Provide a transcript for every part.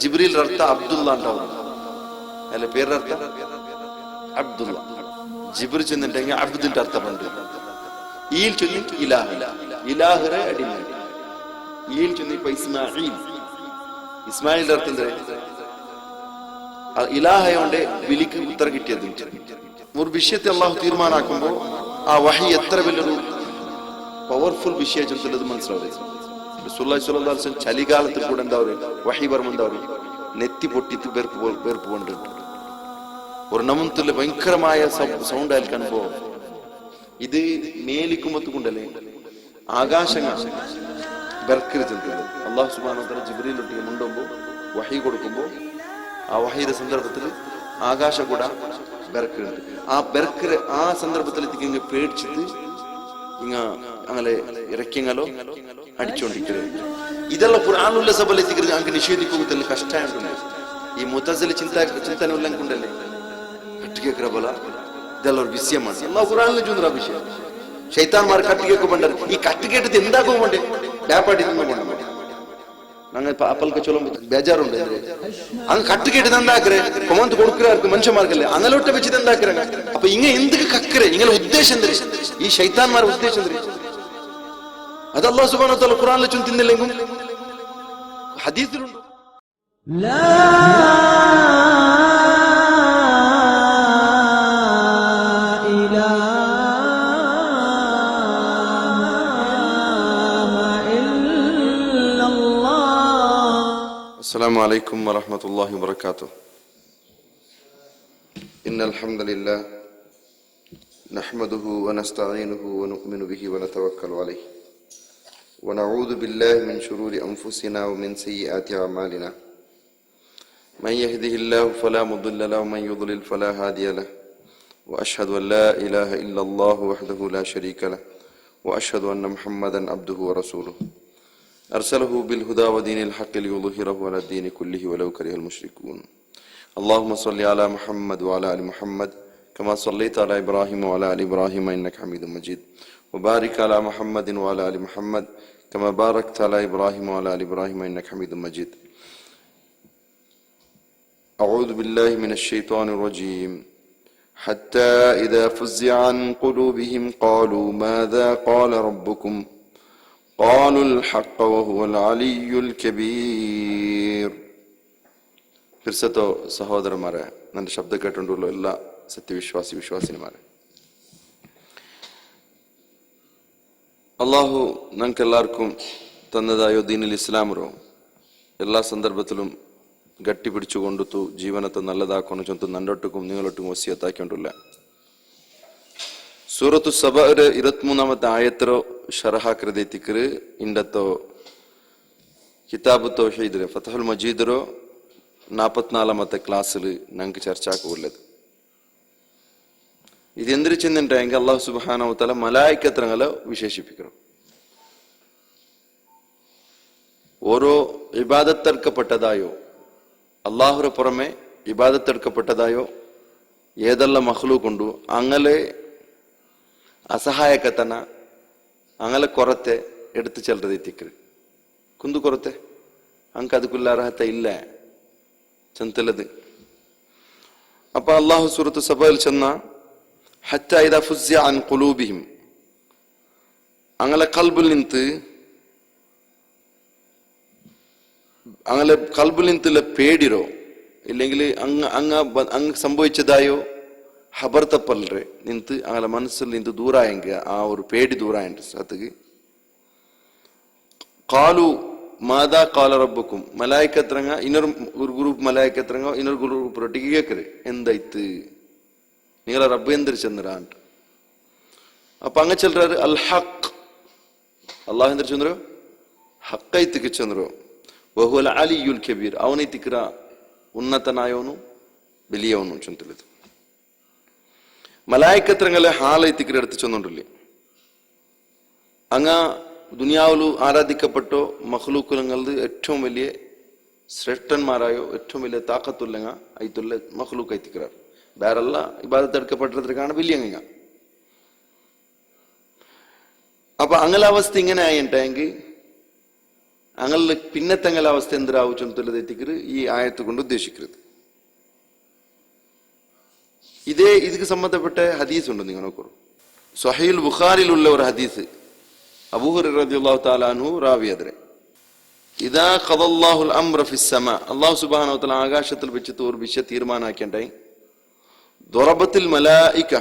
ജിബ്രീൽ അർത്ഥ അബ്ദുള്ള ഉണ്ടാവും അല്ല പേരർത്ഥ അബ്ദുള്ള. ജിബ്രീൽ ചെന്നിട്ടെങ്കിൽ അബ്ദിന്റെ അർത്ഥമുണ്ട്. ഈൽ ചൊല്ലി ഇലാഹ്, ഇലാഹിറെ അടിമ. ഈൽ ചൊല്ലി ഇപ്പൊ ഇസ്മായിൽ, ഇസ്മായിലിന്റെ അർത്ഥം എന്താ? ഇലാഹയോണ്ട് വിളിക്ക് ഉത്തരം കിട്ടിയത്. ഒരു വിഷയത്തെ അള്ളാഹു തീരുമാനാക്കുമ്പോൾ ആ വഹി എത്ര വലിയൊരു പവർഫുൾ വിഷയ ചൊല്ലത് മനസ്സിലാവും. റസൂലുള്ളാഹി സ്വല്ലല്ലാഹു അലൈഹി വസല്ലം ചളികാലത്തിൽ കൂടെ എന്താ വഹി വരുമ്പോൾ എന്താ നെത്തി പൊട്ടിത്ത് വേർപ്പ് കൊണ്ടിട്ട് ഒരു നമത്തിൽ ഭയങ്കരമായ സൗണ്ട് ആയിരിക്കുമ്പോ ഇത് മേലിക്കുമ്പത്ത് കൊണ്ടല്ലേ ആകാശങ്ങൾ ബർക്കരുത്. അള്ളാഹു സുബ്ഹാനഹു വ തആല ജിബ്രീലിനൊട്ടിಗೆ മുണ്ടുമ്പോ വഹി കൊടുക്കുമ്പോ ആ വഹിയുടെ സന്ദർഭത്തിൽ ആകാശ കൂട ബർക്കരുത്. ആ ബർക്കർ ആ സന്ദർഭത്തിൽ ഇങ്ങ് പേടിച്ചിട്ട് അങ്ങനെ ഇറക്കിയങ്ങലോ അടിച്ചോണ്ടിരിക്കുന്നത്. ഇതെല്ലാം ഖുർആനുള്ള സബലെത്തിക്കുന്നത് അങ്ങ് നിഷേധിക്കുന്നത് കഷ്ടമായിട്ടുണ്ട്. ഈ മുതസിലി ചിന്തന ഉള്ളണ്ടല്ലേ കട്ടിക്കേക്കിற പോലെ ഇതെല്ലാം ഒരു വിഷയമാണ്. അല്ലാഹു ഖുർആനിൽ ചൊല്ലുന്ന വിഷയം ശൈത്താൻമാർ കട്ടിക്കേക്ക് പണ്ടത് ഈ കട്ടിക്കേട്ടത് എന്താക്കും വേണ്ടേ വ്യാപാടി പോകണം. ഞങ്ങൾ അപ്പൽക്ക് ചൊല്ലുമ്പോൾ ബേജാറുണ്ട്. അങ്ങ് കട്ടിക്കേട്ടത് എന്താക്കറേ കൊമന്ത് കൊടുക്കാർക്ക് മനുഷ്യന്മാർക്കല്ലേ അങ്ങലോട്ട് വെച്ചത് എന്താക്കറ. അപ്പൊ ഇങ്ങ എന്തൊക്കെ കക്കറേ നിങ്ങളെ ഉദ്ദേശം തരും ഈ ശൈത്താൻമാരുടെ ഉദ്ദേശം തരും. അത് അല്ലാഹു സുബ്ഹാനഹു വ തആല ഖുർആനിൽ ചൊല്ലുന്നില്ലെങ്കിൽ ഹദീസിലുണ്ട്. السلام عليكم ورحمة الله وبركاته. إن الحمد لله نحمده ونستعينه ونؤمن به ونتوكل عليه ونعوذ بالله من شرور أنفسنا ومن سيئات أعمالنا من يهده الله فلا مضل له ومن يضلل فلا هادي له وأشهد أن لا إله إلا الله وحده لا شريك له وأشهد أن محمدا عبده ورسوله أرسله بالهدى ودين الحق ليظهره على الدين كله ولو كره المشركون. اللهم صل على محمد وعلى آل محمد كما صليت على إبراهيم وعلى آل إبراهيم إنك حميد مجيد وبارك على محمد وعلى آل محمد كما باركت على إبراهيم وعلى آل إبراهيم إنك حميد مجيد. أعوذ بالله من الشيطان الرجيم. حتى إذا فزع عن قلوبهم قالوا ماذا قال ربكم قالوا الحق وهو العلي الكبير. ഫിർസത്തോ സഹോദരന്മാരെ, എൻ്റെ ശബ്ദം കേട്ടുകൊണ്ടുള്ള എല്ലാ വിശ്വാസിനിമാരെ, അള്ളാഹു ഞങ്ങൾക്ക് എല്ലാവർക്കും തന്നതായോ ദീനിൽ ഇസ്ലാമറോ എല്ലാ സന്ദർഭത്തിലും ഗട്ടി പിടിച്ചുകൊണ്ടു ജീവനത്തെ നല്ലതാക്കണം ചൊന്തു നണ്ടൊട്ടുക്കും നിങ്ങളൊട്ടും വസിയത്താക്കിക്കൊണ്ടില്ല. സൂറത്തു സബഅ 23ാമത്തെ ആയത്തോ ഷറഹാക്കൃതിക്കറ് ഇണ്ടത്തോ കിതാബ് തൗഹീദ് ഫതഹുൽ മജീദ് 44ാമത്തെ ക്ലാസ്സിൽ ഞങ്ങൾക്ക് ചർച്ചാക്കുള്ളത്. ഇത് എന്തിനു ചെന്നിട്ടെങ്കിൽ അല്ലാഹു സുബ്ഹാനഹു വ തആല മലായികത്തുകളെ വിശേഷിപ്പിക്കണം. ഓരോ ഇബാദത്തെടുക്കപ്പെട്ടതായോ അള്ളാഹുവിന് പുറമെ ഇബാദത്തെടുക്കപ്പെട്ടതായോ ഏതെല്ലാം മഖ്ലൂഖുണ്ടു അങ്ങനെ ಅಸಹಾಯಕತನ ಅಂಗಲ ಕೊರತೆ ಎಡ್ತು ಚೆಲ್ರದೈತಿಕ್ರಿ ಕುಂದು ಕೊರತೆ ಅಂಕ ಅದಕ್ಕುಲ್ಲ ಅರ್ಹತೆ ಇಲ್ಲ ಚಂತಲದು. ಅಪ್ಪ ಅಲ್ಲಾಹು ಸೂರತು ಸಬಲ್ ಚೆನ್ನ ಹತ್ತ ಇದ ಫುಜ್ಜ ಅನ್ ಕುಲೂಬಿಹಿಂ ಅಂಗಲ ಕಲ್ಬುಲ್ ನಿಂತು അങ്ങനെ കൽബിൽ നിന്നുള്ള പേടിരോ ഇല്ലെങ്കിൽ അങ്ങ് സംഭവിച്ചതായോ ഹബർ തപ്പല്ലേ നിന്ത് അങ്ങനെ മനസ്സിൽ നിന്ന് ദൂരായെങ്കിൽ ആ ഒരു പേടി ദൂരായിട്ട് സത്തക്ക് കാലു മാതാ കാല റബ്ബുക്കും മലായിക്കത്രങ്ങ ഇന്നൊരു ഗ്രൂപ്പ് മലായിക്കത്രങ്ങ ഇന്നൊരു ഗ്രൂപ്പ് റൊട്ടിക്ക് കേക്കറ് എന്തായിത്ത് നിങ്ങളെ റബ്ബ് എന്തൊരു ചെന്നരാണ്ട്. അപ്പൊ അങ്ങ ചെല്ലുறாரு അൽ ഹഖ് അള്ളാഹു എന്തൊരു ചെന്നരോ ഹക്കൈത്തിക്ക് ചെന്നരോ വഹുവൽ അലിയുൽ കബീർ ಅವನೈತಿಕ್ರ ಉನ್ನತನಾಯವನು വലിയവನು ചൊന്തലത്. മലായിക്കത്രങ്ങളെ ഹാലൈത്തിക്കര എടുത്ത് ചെന്നുണ്ടല്ലേ അങ്ങ ദുനിയാവിലു ആരാധിക്കപ്പെട്ടോ മഖ്ലൂക്കുലങ്ങളത് ഏറ്റവും വലിയ ശ്രേഷ്ഠന്മാരായോ ഏറ്റവും വലിയ താക്കത്തുല്ലങ്ങ ഐത്തുള്ള മഖ്ലൂക്ക് ഐത്തിക്കറാർ വേറെല്ല ഇബാദത്തെടുക്കപ്പെട്ടതിനാണ് വലിയങ്ങ. അപ്പൊ അങ്ങനെ അവസ്ഥ ഇങ്ങനെ ആയിട്ടെങ്കിൽ അങ്ങനെ പിന്നത്തെങ്ങല അവസ്ഥ എന്തിനാവും ചൊല്ലുന്നത് ഈ ആയത്ത് കൊണ്ട് ഉദ്ദേശിക്കരുത്. ഇതിക്ക് സംബന്ധപ്പെട്ട ഹദീസ് ഉണ്ട്, നിങ്ങൾ നോക്കൂ. സ്വഹീൽ ബുഖാരിയിലുള്ള ഒരു ഹദീസ്, അബൂ ഹുറൈറ റളിയല്ലാഹു തആല അൻഹു റാവി അദ്രെ, ഇദാ ഖദല്ലാഹുൽ അംറ ഫിസ്സമാ, അല്ലാഹു സുബ്ഹാനഹു വ തആല ആകാശത്തിൽ വെച്ചിട്ട് ഒരു വിഷയം തീരുമാനാക്കിണ്ടായി. ദറബത്തിൽ മലായിക,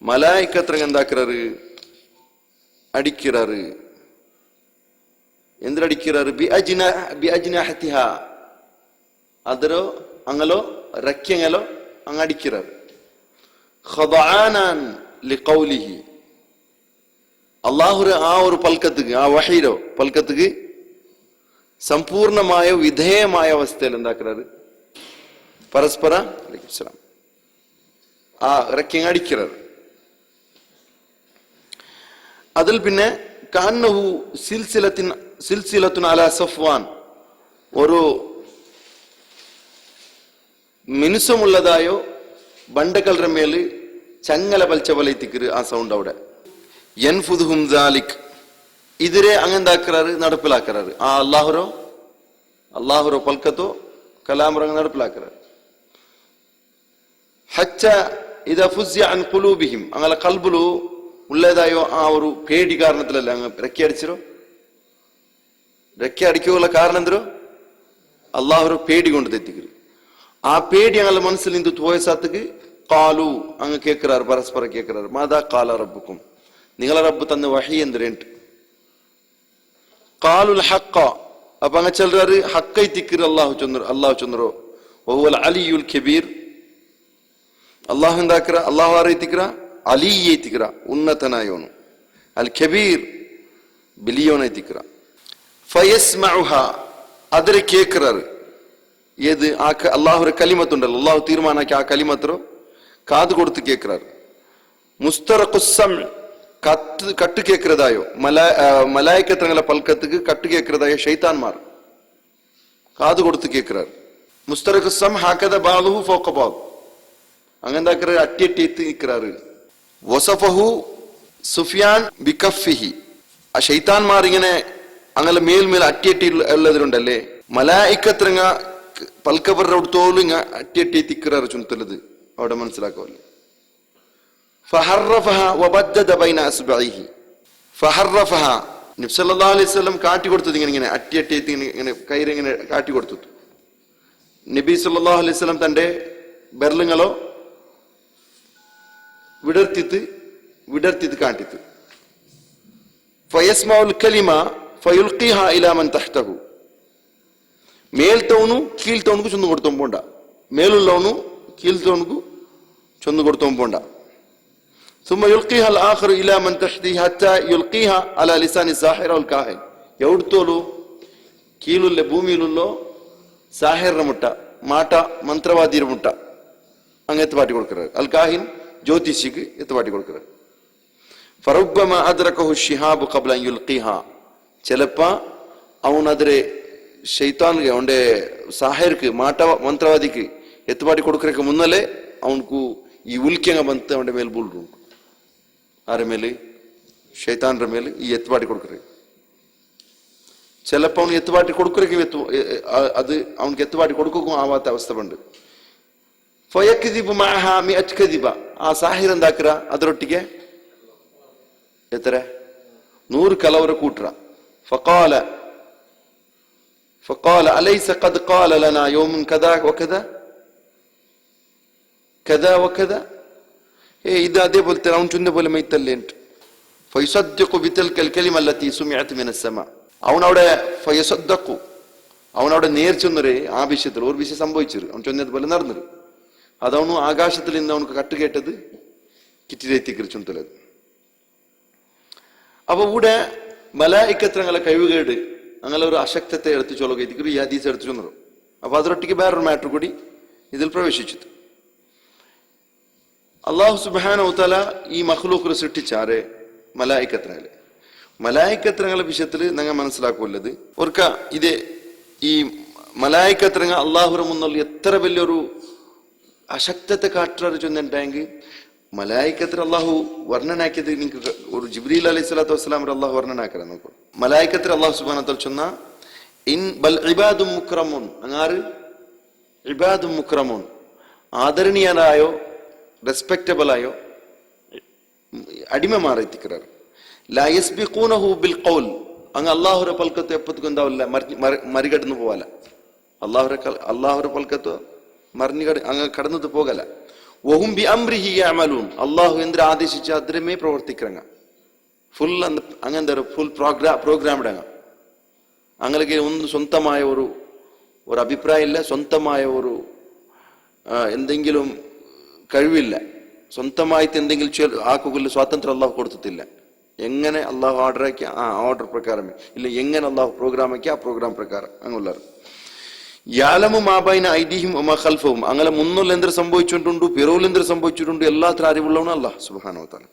മലായികത്ര എന്താക്കறாரு, അടിക്കறாரு. എന്തിനടിക്കறாரு? ബിഅജ്നഹതിഹ, ಅದರೋ ಅಂಗಲೋ ರಕ್ಕೆಂಗಲೋ ಅಂಗಡಿಕ್ಕಿರಾರು. ഖദആനാൻ ലിഖൗലിഹി, അല്ലാഹുര ആ ഒരു പൽക്കത്തുക്ക്, ആ വഹീരോ പൽക്കത്തുക്ക് സമ്പൂർണമായ വിധേയമായ അവസ്ഥയിൽ എന്താക്കறாரு, പരസ്പര ആ റെക്കിങ് അടിക്കறாரு. അതിൽ പിന്നെ കാന്നഹു സിൽസിലത്തുൻ അലാ സഫ്വാൻ, ഒരു മിനുസമുള്ളതായോ ബണ്ടകളുടെ മേല് ചങ്ങല പലിച്ച പോലെത്തിക്കറ് ആ സൗണ്ട് അവിടെ. യൻഫുദുഹും ദാലിക്, ഇതിരെ അങ്ങെന്താക്കறாரு, നടപ്പിലാക്കறாரு. ആ അല്ലാഹുരോ പൽക്കത്തോ കലാമറങ്ങ് നടപ്പിലാക്കறாரு. ഹച്ച ഇദാ ഫുസിയ അൻ ഖുലൂബിഹിം, അങ്ങനെ കൽബിലു ഉള്ളതായോ ആ ഒരു പേടി കാരണത്തിലല്ല അങ്ങ് റെക്കി അടിച്ചിരോ. റെക്കി അടിക്കുള്ള കാരണം എന്തോ അല്ലാഹുരോ പേടി കൊണ്ട് തെറ്റിക്കరు. ആ പേടി ഞങ്ങളുടെ മനസ്സിൽ നിന്ന് പോയ സാത്തക്ക് കാലു അങ്ങ് കേൾക്കறாரு, പരസ്പരം കേൾക്കறாரு. മാതാ കാല റബ്ബുക്കും, നിങ്ങളെ റബ്ബ് തന്ന വഹി എന്തിരേണ്ട്. കാലുൽ ഹഖ, അപ്പൊ അങ്ങ് ചെല്ലുறாரு ഹക്കൈ തിക്കറ് അല്ലാഹു ചൊന്നറോ. വഹുവൽ അലിയുൽ കബീർ, അല്ലാഹു എന്താക്കറ, അല്ലാഹു അറിയിത്തിക്കറ, അലിയെ തിക്കറ, ഉന്നതനായോನು. അൽ കബീർ ബിലിയോനെ തിക്കറ. ഫയസ്മഉഹ, അതിരെ കേൾക്കறாரு. ഏത് ആ അല്ലാഹുവിന്റെ കലിമത്തുണ്ടല്ലോ, അല്ലാഹു തീരുമാനാക്കി ആ കലിമത്തോ കാത് കൊടുത്ത് കേൾക്കறாரு. മുസ്തറഖുസ്സം, കട്ട് കേൾക്കறതായോ മലായികത്തങ്ങളെ പൽക്കത്തുക്ക് കട്ട് കേൾക്കறതായോ ശൈത്താൻമാർ കാത് കൊടുത്ത് കേൾക്കறாரு. മുസ്തറഖുസ്സം ഹകദ ബാദുഹു ഫൗഖ ബാദ്, അങ്ങെന്താക്കறாரு, അട്ടിയട്ടി നിൽക്കறாரு. വസഫഹു സുഫിയാൻ ബികഫിഹി, ആ ശൈത്താൻമാർ ഇങ്ങനെ അങ്ങനെ മേൽമേൽ അട്ടിയട്ടി ഉള്ളതിലുണ്ടല്ലേ, മലായികത്രങ്ങ പൽക്കവരുടെ അടുത്തോലും ഇങ്ങ അട്ടിയട്ടി തിക്കറാറ് ചുന്തല്ലത് അവിടെ മനസ്സിലാക്കുമല്ലേ. ഫഹറഫഹ വബദ്ദദ ബൈന അസ്ബഇഹി, ഫഹറഫഹ നബി സല്ലല്ലാഹു അലൈഹി വസല്ലം കാട്ടി കൊടുത്തത് ഇങ്ങനെ അട്ടിയട്ടി ഇങ്ങനെ കൈരിങ്ങനെ കാട്ടി കൊടുത്തു. നബി സല്ലല്ലാഹു അലൈഹി വസല്ലം തന്റെ ബെർലുങ്ങളോ വിടർത്തിത്ത് കാട്ടിത്ത്. ഫയസ്മഉൽ കലിമ ഫയുൽഖിഹ ഇലാ മൻ തഹ്തഹു, ಮೇಲ್ತವನು ಕೀಳ್ತವನಿಗೂ ಚೊಂದು ಕೊಡ್ತೊಂಬೋಂಡ, ಮೇಲುಳ್ಳವನು ಕೀಳ್ತವನಿಗೂ ಚೊಂದು ಕೊಡ್ತೊಂಬೋಂಡ. ثم يلقيها الاخر الى من تحته حتى يلقيها على لسان الساحر والكاهن. ಎವಡ್ತೋಲು ಕೀಳುಲ್ಲೆ ಭೂಮಿಲುಲ್ಲೋ ಸಾಹಿರ್ರ ಮುಟ್ಟ ಮಾಟ ಮಂತ್ರವಾದಿರ ಮುಟ್ಟ അങ്ങ് എത്തുപാട്ടി കൊടുക്കறாரு. അൽ കാഹിൻ ജ്യോതിഷിക്ക് എത്തുപാട്ടി കൊടുക്കறாரு. ഫറബ്ബമ അദ്റകഹു ശിഹാബ് ഖബ്ല അൻ യുൽഖിഹ, ചിലപ്പോ അവനതിരെ ಶೈತಾನ್ಗೆ ಅವನ ಸಾಹಿರ್ಗೆ ಮಾಟ ಮಂತ್ರವಾದಿಗೆ ಎತ್ತುಪಾಟಿ ಕೊಡ್ಕರಕ್ಕೆ ಮುನ್ನಲೇ ಅವನ್ಕು ಈ ಉಲ್ಕೆಂಗ ಬಂತ ಅವನ ಮೇಲೆ ಬುಲ್ರು ಆರ ಮೇಲೆ ಶೈತಾನ್ರ ಮೇಲೆ ಈ ಎತ್ತುಪಾಟಿ ಕೊಡ್ಕರೆ. ചിലപ്പോ അവന് എത്തുപാട്ടി കൊടുക്കരക്ക് അത് അവനക്ക് എത്തുപാട്ടി കൊടുക്കും ആവാത്ത അവസ്ഥ ഉണ്ട്. ഫയക്ദിബു മഅഹ മിഅത് കദിബ, ആ സാഹിർ എന്താക്കറ ಅದರೊಟ್ಟಿಗೆ എത്ര 100 കലവര കൂട്ടറ. فقال أليس قد قال لنا يوم كذا وكذا كذا وكذا, إذا അതേ പോലത്തെ അവൻ ചുന്ന പോലെ മൈത്തല്ലേ. فيصدق بتلك الكلمة التي سمعت من السماء, അവനവിടെ ഫയസദ്ദഖു, അവനവിടെ നേർ ചൊന്നൊരു ആ വിഷയത്തിൽ ഒരു വിഷയം സംഭവിച്ചത് അവൻ ചൊന്നതുപോലെ നടന്നത്. അതവನು ആകാശത്തിൽ നിന്ന് അവനക്ക് കട്ട് കേട്ടത് കിറ്റിരെത്തിക്കറി ചുന്തലത്. അപ്പൊ ഇവിടെ മലായിക്കത്രങ്ങളെ കഴിവുകേട് അങ്ങനെ ഒരു അശക്തത്തെ എടുത്തു ചൊല്ലുക ഈ ഹദീസ് എടുത്തു ചൊന്നു. അപ്പൊ അതിരൊട്ടിക്ക് വേറൊരു മാറ്റർ കൂടി ഇതിൽ പ്രവേശിച്ചത്. അല്ലാഹു സുബ്ഹാനഹു വ തആല ഈ മഖ്ലൂഖിനെ സൃഷ്ടിച്ചാരെ മലായിക്കത്രങ്ങളെ വിഷയത്തിൽ നിങ്ങൾ മനസ്സിലാക്കുള്ളത് ഓർക്ക. ഇത് ഈ മലായിക്കത്രങ്ങൾ അള്ളാഹുര മുന്നുള്ള എത്ര വലിയൊരു അശക്തത്തെ കാട്ടാറ് ചൊന്നിട്ടെങ്കിൽ മലായിക്കത്ര അള്ളാഹു വർണ്ണനാക്കിയത് നിങ്ങൾക്ക് ഒരു ജിബ്രീൽ അലൈഹി സ്വലാത്തു വസ്സലാം അള്ളാഹു വർണ്ണനാക്കറ നോക്കൂ. മലായിക്കത്ര അള്ളാഹു സുബ്ഹാനഹു വ തആല ചൊന്ന ബൽ ഇബാദും മുക്രമൂൻ, അങ്ങാറ് ഇബാദും മുക്രമൂൻ, ആദരണീയനായോ റെസ്പെക്റ്റബിൾ ആയോ അടിമമാർ എത്തിക്கிறார். ലാ യസ്ബിഖൂനഹു ബിൽ ഖൗൽ, അങ്ങ് അല്ലാഹുവിന്റെ പൽക്കത്ത് എപ്പത്തും എന്താവില്ല, മറികടന്നു പോവല. അല്ലാഹുവിന്റെ പൽക്കത്ത് അങ്ങ് കടന്നു പോകല. വഹും ബി അംരിഹി യഅമലൂൻ, അല്ലാഹു എന്ത് ആദേശിച്ച അതിരമേ പ്രവർത്തിക്കറങ്ങ. ഫുൾ അങ്ങെന്താ ഫുൾ പ്രോഗ്രാംഡ് അങ്ങ്. അങ്ങനെ ഒന്നും സ്വന്തമായ ഒരു അഭിപ്രായം ഇല്ല, സ്വന്തമായ ഒരു എന്തെങ്കിലും കഴിവില്ല, സ്വന്തമായിട്ട് എന്തെങ്കിലും ആക്കുകളിൽ സ്വാതന്ത്ര്യം അള്ളാഹു കൊടുത്തിട്ടില്ല. എങ്ങനെ അള്ളാഹു ഓർഡർ ആക്കി ആ ഓർഡർ പ്രകാരമേ, ഇല്ല എങ്ങനെ അള്ളാഹു പ്രോഗ്രാം ആക്കി ആ പ്രോഗ്രാം പ്രകാരം അങ്ങുള്ള. യാലമു മാബൈന ഐദിഹിം വമാ ഖൽഫഹും, അങ്ങനെ മുന്നിൽ എന്ത് സംഭവിച്ചിട്ടുണ്ട്, പിറകിൽ എന്ത് സംഭവിച്ചിട്ടുണ്ട്, എല്ലാത്തിനും അറിവുള്ളവനാണ് അല്ലാഹു സുബ്ഹാനഹു വ തആല.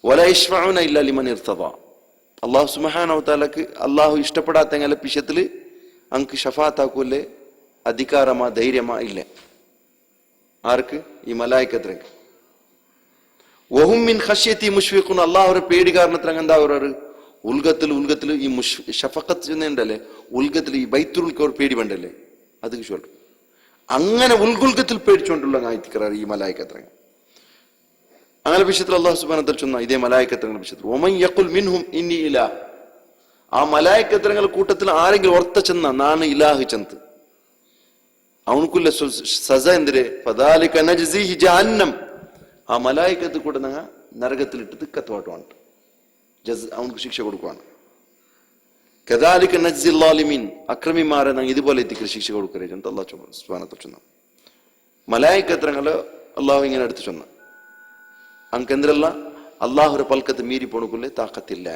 വലാ യശ്ഫഉന ഇല്ലാ ലിമൻ ഇർതദാ, അല്ലാഹു സുബ്ഹാനഹു വ തആലക്ക് അല്ലാഹു ഇഷ്ടപ്പെടാത്ത വിഷയത്തില് അങ്ക് ഷഫാത്താക്കൂലെ അധികാരമാ ധൈര്യമാ ഇല്ല. ആർക്ക്? ഈ മലായിക്കത്തിനൊക്കെ. വഹും മിൻ ഖശ്യതി മുഷ്ഫിഖൂൻ, അല്ലാഹുവിന്റെ പേടി കാരണത്തിൽ എന്താ അവര് ഉൽഗത്തിൽ ഈ ഷഫഖത്ത് ചെന്നല്ലേ, ഉൽഗത്തിൽ ഈ ബൈത്തുൽക്ക് ഒരു പേടി വേണ്ടല്ലേ, അത് ചൊല്ലും. അങ്ങനെ ഉൽഗുൽഗത്തിൽ പേടിച്ചുകൊണ്ടുള്ള ആയിത്തിക്കാറ് ഈ മലായിക്കത്തിനെ. അങ്ങനെ വിഷയത്തിൽ അല്ലാഹു സുബ്ഹാനഹു വ തആല ചൊന്ന ഇതേ മലായിക്കത്തിനെ വിഷയത്തിൽ വമൻ യഖുൽ മിൻഹും ഇന്നി ഇലാഹ്, ആ മലായിക്കത്തിനെ കൂട്ടത്തിൽ ആരെങ്കിലും ഓർത്ത ചെന്ന നാണ് ഇലാഹ് ചന്ത്, അവനക്കുള്ള സസ എന്തിരെ ഫദാലിക നജ്സിഹി ജഹന്നം, ആ മലായിക്കത്ത് കൂടെ നരകത്തിലിട്ട് കത്തുവാട്ടുവാണ്, അവനക്ക് ശിക്ഷ കൊടുക്കുവാണ്. കദാലിക നജ്സിൽ ളാലിമീൻ, അക്രമിമാരെ ഇതുപോലെ എത്തിക്കുന്ന ശിക്ഷ കൊടുക്കരേ എന്ന് അല്ലാഹു സുബ്ഹാനഹു വ തആല ചൊന്ന. മലായിക്കത്തിനെ അല്ലാഹു ഇങ്ങനെ എടുത്ത് ചൊന്ന, അങ്കെന്തരല്ല അല്ലാഹുവിന്റെ പൽക്കത്ത് മീരി പോണക്കുള്ളേ താക്കത്തില്ല.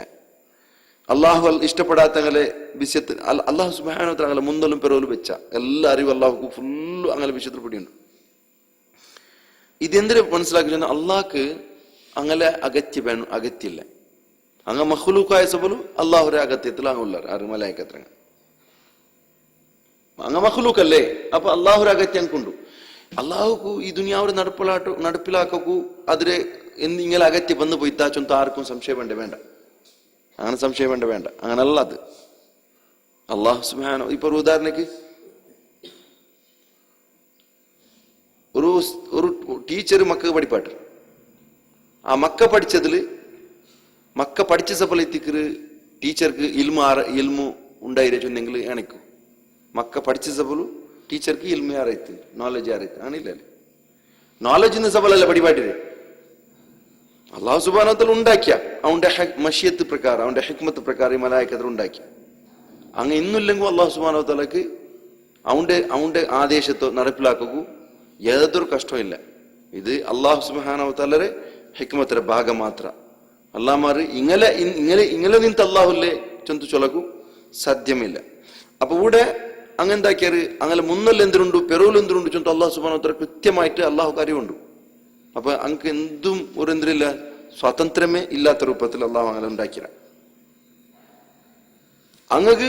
അള്ളാഹു ഇഷ്ടപ്പെടാത്തങ്ങളെ വിഷയത്തിൽ അള്ളാഹു സുബ്ഹാനഹു വ തആല മുന്നലും പിറവിലും വെച്ച എല്ലാ അറിവും അള്ളാഹുക്ക് ഫുള്ള് അങ്ങനെ വിഷയത്തിൽ പിടിയുണ്ട്. ഇതെന്തിനു മനസ്സിലാക്കി ചെന്നാൽ അള്ളാഹ്ക്ക് അങ്ങനെ അഗത്യമില്ല. അങ്ങ് മഖ്ലൂഖായ സബലും അള്ളാഹുരെ അഗത്യത്തിൽ അങ്ങുള്ള ആറ് മലായിക്കത്ര അങ്ങ് മഖ്ലൂഖല്ലേ, അപ്പൊ അള്ളാഹുരെ അഗത്യം കൊണ്ടു അള്ളാഹുക്കു ഈ ദുനിയാവ് നടപ്പിലാക്കൂ അതിരെ ഇങ്ങനെ അഗത്യം വന്നു പോയി താച്ചൊന്നും ആർക്കും സംശയം വേണ്ട, അങ്ങനെ സംശയം വേണ്ട, അങ്ങനല്ല അത്. അള്ളാഹു സുബ്ഹാനഹു, ഇപ്പൊ ഒരു ഉദാഹരണക്ക് ഒരു ടീച്ചർ മക്ക പഠിപ്പാട്ട്, ആ മക്ക പഠിച്ച സഫലത്തിക്ക് ടീച്ചർക്ക് ഇൽമു ഉണ്ടായിരുന്നെങ്കിൽ എണിക്കും. മക്ക പഠിച്ച സഫലു ടീച്ചർക്ക് ഇൽമ ആറൈത്ത്, നോളജ് ആറൈത്ത്, ആണില്ല. നോളജിന് സഫലല്ല പഠിപ്പാട്ടിരെ അള്ളാഹു സുബ്ഹാനഹു വ തആല ഉണ്ടാക്കിയ അവന്റെ മഷിയത്ത് പ്രകാരം അവന്റെ ഹിക്മത്ത് പ്രകാരം ഈ മലായിക്കത്ത് ഉണ്ടാക്കിയ. അങ്ങ് ഇന്നില്ലെങ്കിൽ അള്ളാഹു സുബ്ഹാനഹു വ തആലക്ക് അവന്റെ ആദേശത്തെ നടപ്പിലാക്കൂ യാതൊരു കഷ്ടമില്ല. ഇത് അള്ളാഹു സുബ്ഹാനഹു വ തആലയുടെ ഹിക്മത്തിന്റെ ഭാഗം മാത്ര. അള്ളാഹ്മാർ ഇങ്ങനെ നിന്ത് അള്ളാഹുല്ലേ ചെന്തു ചൊലക്കൂ സാധ്യമില്ല. അപ്പൊ ഇവിടെ അങ്ങെന്താക്കിയാറ് അങ്ങനെ മുന്നൽ എന്തിനുണ്ട് പെറൂൽ എന്തിനുണ്ട് ചെന്തു അള്ളാഹു സുബ്ഹാനഹു വ തആല കൃത്യമായിട്ട് അള്ളാഹു കാര്യമുണ്ട്. അപ്പൊ അങ്ങക്ക് എന്തും ഒരു എന്തിനില്ല, സ്വാതന്ത്ര്യമേ ഇല്ലാത്ത രൂപത്തിൽ അള്ളാഹു അങ്ങനെ ഉണ്ടാക്കിയ. അങ്ങക്ക്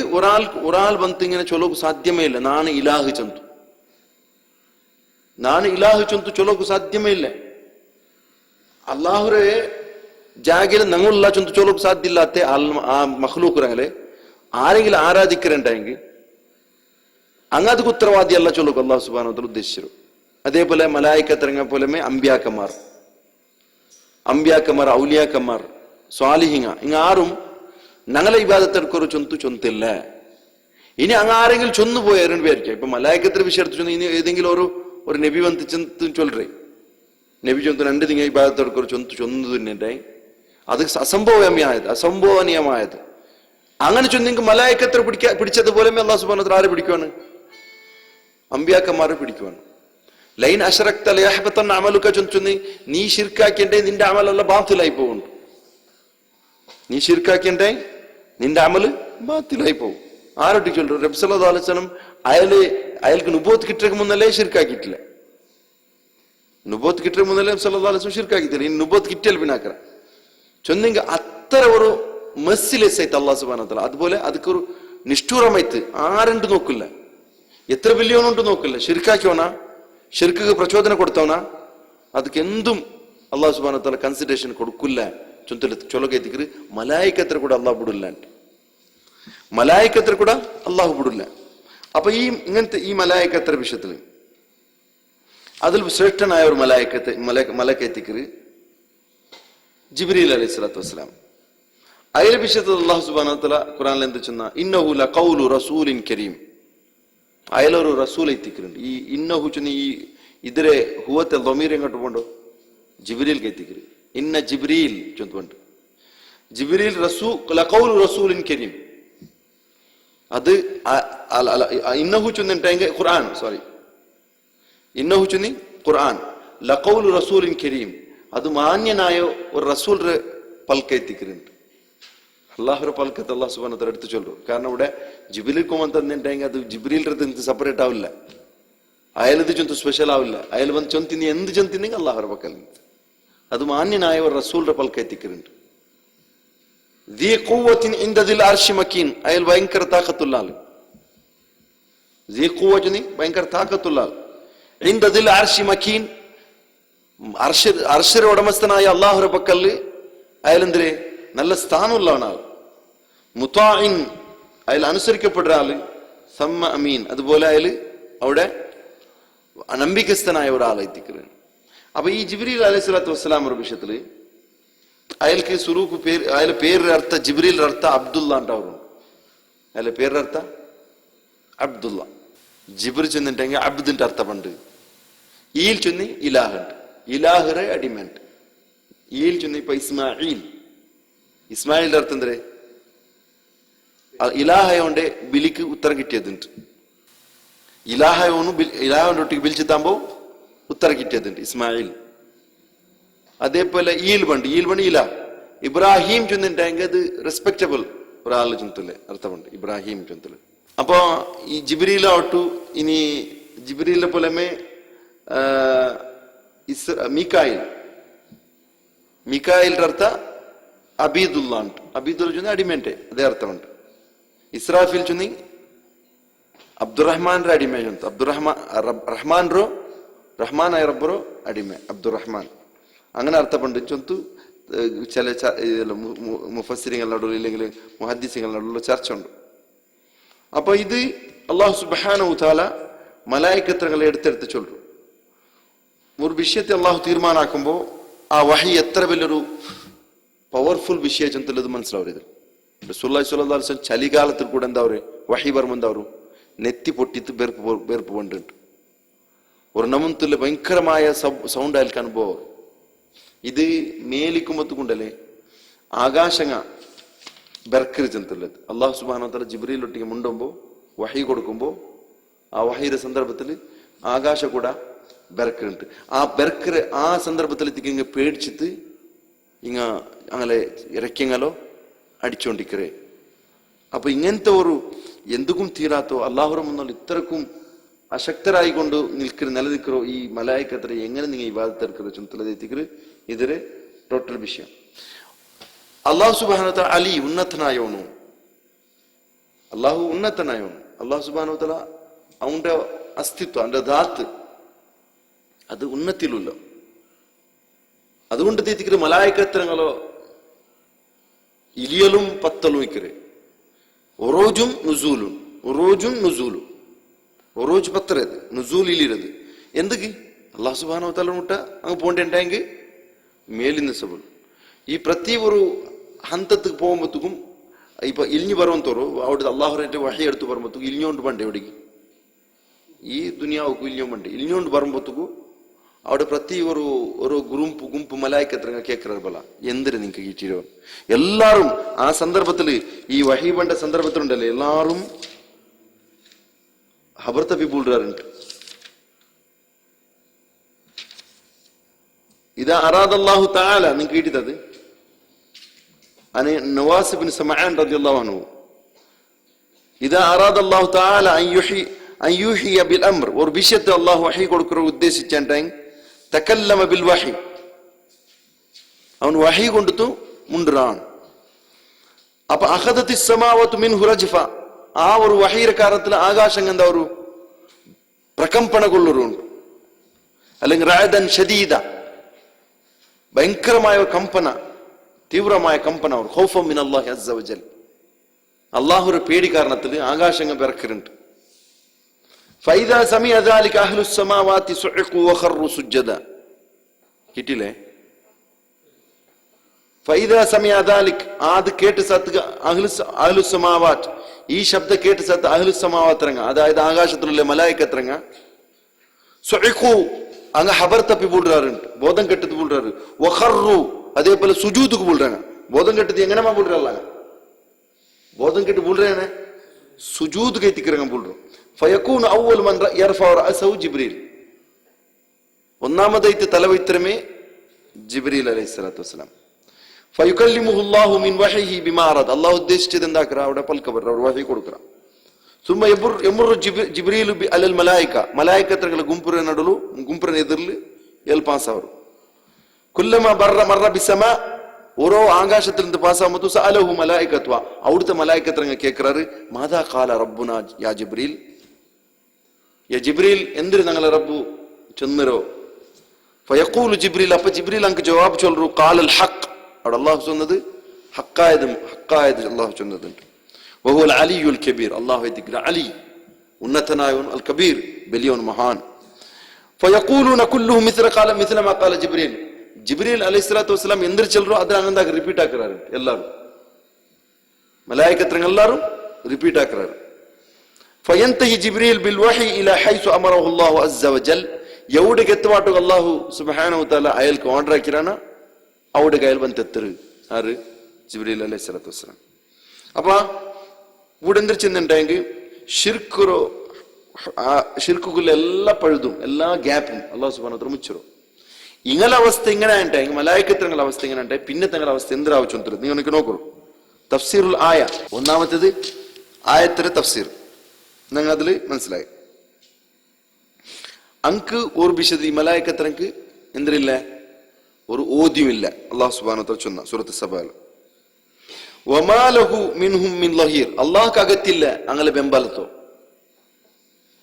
ഒരാൾ വന്ന് ഇങ്ങനെ ചൊലോക്ക് സാധ്യമേ ഇല്ല, നാണ് ഇലാഹ് ചന്തു ചൊലോക്ക് സാധ്യമേ ഇല്ല. അള്ളാഹുരെ ജാഗിൽ ഞങ്ങളുള്ള ചൊന്തു ചൊലോക്ക് സാധ്യമില്ലാത്ത ആ മഖ്ലൂഖുറങ്ങളെ ആരെങ്കിലും ആരാധിക്കലുണ്ടായെങ്കിൽ അങ്ങക്ക് ഉത്തരവാദി അല്ല ചൊല്ലുക അള്ളാഹു സുബ്ഹാനഹു വ തആല ഉദ്ദേശിച്ചു. അതേപോലെ മലായിക്കത്തിനെ പോലെ അമ്പ്യാക്കന്മാർ ഔലിയാക്കന്മാർ സ്വാലിഹിങ്ങ ആരും ഞങ്ങളെ ഇബാദത്തെടുക്കൊരു ചൊന്തില്ല. ഇനി ആരെങ്കിലും ചൊന്നു പോയാരും വിചാരിക്കാം. ഇപ്പൊ മലായിക്കത്തിന്റെ വിഷയം എടുത്തു ഇനി ഏതെങ്കിലും ഒരു നബി വന്ന് ചൊല്ലേ, നബി ചൊന്തു രണ്ട് തിങ്ങ ഇബാദത്തെടുക്കൊരു ചൊന്നു തന്നെണ്ടായി, അത് അസംഭവനീയമായത്. അങ്ങനെ ചൊന്നെങ്കിൽ മലായിക്കത്തെ പിടിച്ചതുപോലെ അല്ലാഹു സുബ്ഹാനഹു വ തആല ആരെ പിടിക്കുവാണ്? അമ്പിയാക്കന്മാരെ പിടിക്കുവാണ്. ലൈൻ അശ്റക്ത ലയഹ്ബതന്ന അമലുക ചൊന്നി നീ ശിർക്കാക്കിയേ നിന്റെ അമലല്ല ബാത്തിലായി പോകുന്നു. നീ ശിർക്കാക്കിയേ നിന്റെ അമല് ബാത്തിലായി പോകും. ആരോട്ട് ചൊല്ലു? നബി സല്ലല്ലാഹു അലൈഹി വസല്ലം അയാൾക്ക് നുബൂവത്ത് കിട്ടിയ മുന്നല്ലേ ശിർക്കാക്കിയിട്ടില്ല. നുബൂവത്ത് കിട്ടിയ മുന്നല്ലേ നബി സല്ലല്ലാഹു അലൈഹി വസല്ലം ശിർക്കാക്കിയിട്ടില്ല. ഇനി നുബൂവത്ത് കിട്ടിയാൽ പിന്നാക്കറ ചൊന്നെങ്കിൽ അത്ര ഒരു മെസ്സിലെസ് അല്ലാഹു സുബ്ഹാനഹു വ തആല. അതുപോലെ അതൊരു നിഷ്ഠൂരമായിട്ട് ആരുണ്ട് നോക്കില്ല, എത്ര ബില്യണുണ്ട് നോക്കില്ല. ശിർക്കാക്കിയോണ, ഷിർക്ക് പ്രചോദനം കൊടുത്തവന, ಅದಕ್ಕೆ എന്തും അല്ലാഹു സുബ്ഹാനഹു വ തആല കൺസിഡറേഷൻ കൊടുക്കില്ല. ചൊല്ലകെത്തിക്ക് മലായിക്കത്ര കൂടെ അല്ലാഹു ಬಿಡಲ್ಲ. മലായിക്കത്ര കൂടെ അള്ളാഹു വിടില്ല. അപ്പൊ ഇങ്ങനത്തെ ഈ മലായിക്കത്ര വിഷയത്തിൽ അതിൽ ശ്രേഷ്ഠനായ ഒരു മലക്കെത്തിക്കര് ജിബ്രീൽ അലൈഹി സ്വലാത്തു വസ്സലാം. അതിലെ വിഷയത്തിൽ അള്ളാഹു സുബ്ഹാനഹു വ തആല ഖുർആനിൽ എന്ത് ചെന്ന ഇന്നഹു ലഖൗലു റസൂലിൻ കരീം, അയലൊരു റസൂൽ എത്തിക്കുന്നുണ്ട്. ഈ ഇന്നഹു ചെന്ന് ഈ ഇതിരെ ഹുവത്തെ ദമീർ എങ്ങോട്ട് പോണ്ടോ ജിബ്രീൽ എത്തിക്കര്. ഇന്ന ജിബ്രീൽ ചൊന്തുണ്ട് ജിബ്രീൽ ലഖൗലു റസൂലിൻ കരീം. അത് ഇന്നഹു ചൊന്നിട്ടെങ്കിൽ ഖുർആൻ, സോറി, ഇന്നഹു ചൊന്നി ഖുർആൻ ലഖൗലു റസൂലിൻ കരീം, അത് മാന്യനായ ഒരു റസൂലിന്റെ പൽക്കെത്തിക്കുന്നുണ്ട്. അള്ളാഹുര പൽക്കത്ത് അള്ളാഹു സുബ്ഹാനഹു വ തആല എടുത്തു ചൊല്ലു. കാരണം ഇവിടെ ജിബ്രീൽ കൊമന്തന്നെങ്കിൽ അത് ജിബ്രീലിന്റെ സെപ്പറേറ്റ് ആവില്ല, അയാളത് ചൊന്ത് സ്പെഷ്യൽ ആവില്ല. അയാൾ വന്ന് ചൊന്തിനി എന്ത് ചൊന്തിനെങ്കിൽ അള്ളാഹുര പക്കൽ അത് മാന്യനായ ഒരു റസൂലിന്റെ പൽക്കെത്തിക്കുന്നുണ്ട്. അയാൾ ഭയങ്കര താക്കത്തുള്ള ആള്, ഭയങ്കര താക്കത്തുള്ള ആൾ. അർശര ഉടമസ്ഥനായ അള്ളാഹുര പക്കല് അയാൾ എന്തിരെ നല്ല സ്ഥാനമുള്ളവൻ ആൾ. മുതാഇൻ, അയാൾ അനുസരിക്കപ്പെടുന്ന ആള്. സമ്മ അമീൻ, അതുപോലെ അയാള് അവിടെ നമ്പിക്കസ്ഥനായ ഒരാളെത്തിക്കുന്നത്. അപ്പൊ ഈ ജിബ്രീൽ അലൈഹി സ്വലാത്തു വസ്സലാം ഒരു വിഷയത്തില് അയാൾക്ക് സുറൂഖ് പേര്, അയാളെ പേരുടെ അർത്ഥ ജിബ്രീൽ അർത്ഥ അബ്ദുള്ള ഉണ്ടാവും. അയാളെ പേരുടെ അർത്ഥ അബ്ദുള്ള. ജിബ്രീൽ ചെന്നിട്ടെങ്കിൽ അബ്ദിന്റെ അർത്ഥമുണ്ട്. ഈൽ ചൊന്നി ഇലാഹുണ്ട്, ഇലാഹുറെ അടിമണ്ട്. ഈൽ ചൊന്നി ഇപ്പൊ ഇസ്മായിൽ, ഇസ്മായിലിന്റെ അർത്ഥം എന്തേ ഇലാഹയോണ്ട് ബിലിക്ക് ഉത്തരം കിട്ടിയതുണ്ട്. ഇലാഹയോണ്ട് ഒട്ടിക്ക് ബിലിച്ചെത്താകുമ്പോ ഉത്തരം കിട്ടിയതുണ്ട് ഇസ്മായിൽ. അതേപോലെ ഈൽ ബണ്ട് ഇല. ഇബ്രാഹിം ചൊന്നിട്ടെങ്കിൽ അത് റെസ്പെക്റ്റബിൾ ഒരാൾ ചൊന്തല് അർത്ഥമുണ്ട് ഇബ്രാഹിം ചൊന്തല്. അപ്പൊ ഈ ജിബ്രീലാവട്ടു ഇനി ജിബ്രീലിനെ പോലെമേ മിക്കായിലിന്റെ അർത്ഥ അബീദുള്ള ഉണ്ട്. അബീദുള്ള ചൊന്നി അടിമേന്റെ അതേ അർത്ഥമുണ്ട്. ഇസ്രാഫിൽ ചൊന്നി അബ്ദുറഹ്മാന്റെ അടിമ ചൊന്തു. റഹ്മാൻറോ റഹ്മാനായ റബ്ബറോ അടിമ അബ്ദുറഹ്മാൻ, അങ്ങനെ അർത്ഥമുണ്ട് ചൊന്തു. ചില മുഫസ്സിരിങ്ങളുടെ നടുവിൽ ഇല്ലെങ്കിൽ മുഹദ്ദിസിങ്ങളുടെ നടുവിലുള്ള ചർച്ച ഉണ്ട്. അപ്പൊ ഇത് അല്ലാഹു സുബ്ഹാനഹു വ തആല മലായികത്തുകളെ എടുത്തെടുത്ത് ചൊല്ലു. ഒരു വിഷയത്തെ അള്ളാഹു തീരുമാനാക്കുമ്പോ ആ വഹി എത്ര വലിയൊരു പവർഫുൾ വിഷയം ചെന്തല്ലത് മനസ്സിലാവരുത്. റസൂലുള്ളാഹി സ്വല്ലല്ലാഹു അലൈഹി വസല്ലം ചലികാലത്തിൽ കൂടെ എന്താ വഹി വരുമ്പോ എന്താ നെറ്റി പൊട്ടിത്ത് വേർപ്പ് കൊണ്ടുണ്ട്. ഒരു നമന്തുള്ള ഭയങ്കരമായ സൗണ്ട് അയാൾക്ക് അനുഭവം. ഇത് മേലിക്കുമ്പത്തുകൊണ്ടല്ലേ ആകാശങ്ങ ബെർക്കര് ചെന്നുള്ളത്. അള്ളാഹു സുബ്ഹാനഹു വ തആല ജിബ്രീൽ ഒട്ടിಗೆ മുണ്ടുമ്പോ വഹി കൊടുക്കുമ്പോ ആ വഹിയുടെ സന്ദർഭത്തിൽ ആകാശ കൂടെ ബെർക്കറുണ്ട്. ആ ബെർക്കര് ആ സന്ദർഭത്തിലെത്തിക്ക് ഇങ്ങ പേടിച്ചിട്ട് ഇങ്ങ അങ്ങനെ ഇറക്കിയങ്ങലോ അടിച്ചോണ്ടിക്കറേ. അപ്പൊ ഇങ്ങനത്തെ ഒരു എന്തുക്കും തീരാത്തോ അള്ളാഹുര മുന്നിൽ ഇത്രക്കും അശക്തരായിക്കൊണ്ട് നിലനിൽക്കറോ ഈ മലായിക്കത്ര എങ്ങനെ നിങ്ങൾ ഇബാദത്ത് എടുക്കറോ ചുമത്തലെത്തിക്കറ് ഇതൊരു ടോട്ടൽ വിഷയം. അള്ളാഹു സുബ്ഹാനഹു വ തആല അലി ഉന്നതനായോണു, അള്ളാഹു ഉന്നതനായോണു. അള്ളാഹു സുബ്ഹാനഹു വ തആല അവന്റെ അസ്തിത്വം അവന്റെ ധാത്ത് അത് ഉന്നത്തിലുള്ള. അതുകൊണ്ട് തീത്തിക്കറ് മലായിക്കത്രങ്ങളോ ഇലിയലും പത്തലും ഇക്കറ് ഒറോജും നുസൂലും ഒറോജും നുസൂലും. ഒറോജ് പത്തരത് നുസൂൽ ഇലിരത് എന്തൊക്കെ അള്ളാഹു സുബ്ഹാനഹു വ തആല മുട്ട അങ്ങ് പോണ്ടെങ്കിൽ മേലിന്ന് സബുൽ. ഈ പ്രതി ഒരു ഹന്തത്തിക്ക് പോകുമ്പോഴത്തേക്കും ഇപ്പൊ ഇലിഞ്ഞു പറവന്തോറോ അവിടെ അള്ളാഹുരന്റെ വഹി എടുത്ത് പറയുമ്പോഴത്തേക്കും ഇലിഞ്ഞോണ്ട് പണ്ട് എവിടേക്ക് ഈ ദുനിയാവുക്ക് ഇലിഞ്ഞോ പണ്ട് ഇലിഞ്ഞോണ്ട് പറയുമ്പോഴത്തേക്കും അവിടെ പ്രതി ഒരു ഗുംപു മലായിക്കത്ര കേൾക്കറ ബല എന്തിന് നിങ്ങൾക്ക് കീറ്റിരോ എല്ലാരും ആ സന്ദർഭത്തില് ഈ വഹി പണ്ട സന്ദർഭത്തിലുണ്ടല്ലേ എല്ലാരും ഹബർ തപ്പി പൂണ്ടാറുണ്ട്. ഇതാ അറാദ അല്ലാഹു തആല നിങ്ങൾക്ക് കിട്ടിയത് അനി നവാസ് ഇബ്നു സമആൻ റളിയല്ലാഹു അൻഹു ഇതാ അറാദ അല്ലാഹു തആല അൻ യുഹിയ ബിൽ അംർ ഒരു വിഷയത്തെ അല്ലാഹു വഹി കൊടുക്കുക ഉദ്ദേശിച്ചിട്ടുണ്ടെങ്കിൽ തകല്ലമ ബിൽ വഹി അവൻ വഹി കൊണ്ടുത്തു മുണ്ടുറാണ്. അപ്പൊ അഖദത്തി സമാവതു മിൻഹു റജ്ഫ ആ ഒരു വഹിയുടെ കാരണത്തിൽ ആകാശം എന്താ ഒരു പ്രകമ്പന കൊള്ളുറുണ്ട്. അല്ലെങ്കിൽ റഅദൻ ശദീദ ഭയങ്കരമായ കമ്പന തീവ്രമായ കമ്പന ഖൗഫൻ മിൻ അല്ലാഹി അസ്സ വജൽ അള്ളാഹുടെ പേടി കാരണത്തിൽ ആകാശങ്ങൾ പിറക്കരുണ്ട്. ഫൈദാ സമി അദാലിക അഹ്ലുസ് സമാവാതി സുഇഖു വഖറു സുജ്ജദ. കിട്ടില്ലേ? ഫൈദാ സമി അദാലിക്, അത് കേട്ട് സത്ത് അഹ്ലുസ് സമാവാത്ത്, ഈ ശബ്ദം കേട്ട് സത്ത് അഹ്ലുസ് സമാവാത്ത് ഇറങ്ങ, അതായത് ആകാശത്തിലുള്ള മലായിക്കത്ത് ഇറങ്ങ. സുഇഖു, അങ്ങ് ഹബർ തപ്പി പൂടുറാറുണ്ട്, ബോധം കെട്ടത് പൂടുറാറ്. വഖറു, അതേപോലെ സുജൂദുക്ക് പൂടുറാണ്. ബോധം കെട്ടത് എങ്ങനെ പൂടുറല്ല, ബോധം കെട്ട് പൂടുറാണ് സുജൂദ് കെത്തിക്കിറങ്ങാൻ പൂടും. ഫയകൂന അവ്വൽ മൻ യർഫഉ റഅസഹു ജിബ്രീൽ, ഒന്നാമതായിട്ട് തലവൈത്തരമേ ജിബ്രീൽ അലൈഹിസ്സലാത്തു വസ്സലാം. ഫയുകല്ലിമുഹു അല്ലാഹു മിൻ വഹയിഹി ബിമാ അറാദ, അല്ലാഹു ഉദ്ദേശിച്ചത് എന്താക്കറ അവിടെ പൽക്കബർ അവിടെ വഹി കൊടുക്കറ. സുമ്മ യമുറു ജിബ്രീലു അലൽ മലായിക, മലായികത്തുಗಳ ಗುಂಪುರ ಎದುರ್ಲಿ ಎಲ್ಲಿ ಪಾಸ್ ಅವರು. കുല്ലമ മറ ബിസമാ, ഓരോ ആകാശത്തിൽ നിന്ന് പാസ്സാകുമ്പോൾ സഅലഹു മലായികത്വ, അവിടുത്തെ മലായികത്തുങ്ങൾ കേൾക്കാറ് മാദാ ഖാല റബ്ബുനാ യാ ജിബ്രീൽ, യാ ജിബ്രീൽ എന്തിന് ഞങ്ങളെ റബ്ബു ചെന്നരോ. ഫയഖൂലു ജിബ്രീൽ, അപ്പൊ ജിബ്രീൽ അങ്ങ് ജവാബ് ചൊല്ലു ഖാലൽ ഹഖ്, അവിടെ അള്ളാഹു ചൊന്നത് ഹക്കായത് അള്ളാഹു ചൊന്നതുണ്ട്. വഹുവൽ അലിയുൽ കബീർ, അല്ലാഹു അലി ഉന്നതനായവൻ, അൽ കബീർ വലിയവൻ മഹാൻ. ഫയഖൂലൂന കുല്ലുഹും മിസ്ല മാ ഖാല ജിബ്രീൽ, ജിബ്രീൽ അലൈഹിസ്സലാത്തു വസ്സലാം എന്തിർ ചൊല്ലറോ അത് അങ്ങനെന്താ റിപ്പീറ്റ് ആക്കറാറ്. എല്ലാരും മലായികത്തുങ്ങൾ എല്ലാരും റിപ്പീറ്റ് ആക്കറാറ്. ഫയന്തഹി ജിബ്രീൽ ബിൽ വഹി ഇലാ ഹൈസു അമറഹു അല്ലാഹു അസ്സ വജൽ, എവിടേക്ക് എത്തുവാട്ടോ അല്ലാഹു സുബ്ഹാനഹു വ തആല അയാൾക്ക് ഓർഡർ ആക്കിറാണ്, അവിടെ കയ്യിൽ വന്നെത്തറ് ആര് ജിബ്രീൽ അലൈഹിസ്സലാത്തു വസ്സലാം. അപ്പൊ ഇവിടെ എന്തിർ ചെന്നുണ്ടെങ്കിൽ ഷിർക്കുള്ള എല്ലാ പഴുതും എല്ലാ ഗ്യാപ്പും അല്ലാഹു സുബ്ഹാനഹു വ തആല മുച്ചിരും. ഇങ്ങനെ അവസ്ഥ ഇങ്ങനെ ആയിട്ടായി, മലായികത്തുಗಳ അവസ്ഥ ഇങ്ങനെ ഉണ്ടായി, പിന്നെ തങ്ങളുടെ അവസ്ഥ എന്തിനാവശ്യം നിങ്ങൾ എനിക്ക് നോക്കൂ. തഫ്സീറുൽ ആയ, ഒന്നാമത്തേത് ആയത്തിന്റെ തഫ്സീർ നിങ്ങൾ അതിൽ മനസ്സിലായി. അങ്ക് ഒരു വിശദ ഈ മലായികത്തിനക്ക് എന്തില്ല, ഒരു ഓദ്യമില്ല. അല്ലാഹു സുബ്ഹാനഹു വ തആല ചൊന്ന സൂറത്ത് സബാൽ, വമാ ലഹു മിൻഹും മിൻ ലഹീർ, അല്ലാഹുക്ക് അകത്തില്ല അങ്ങനെ ബെമ്പലത്തോ,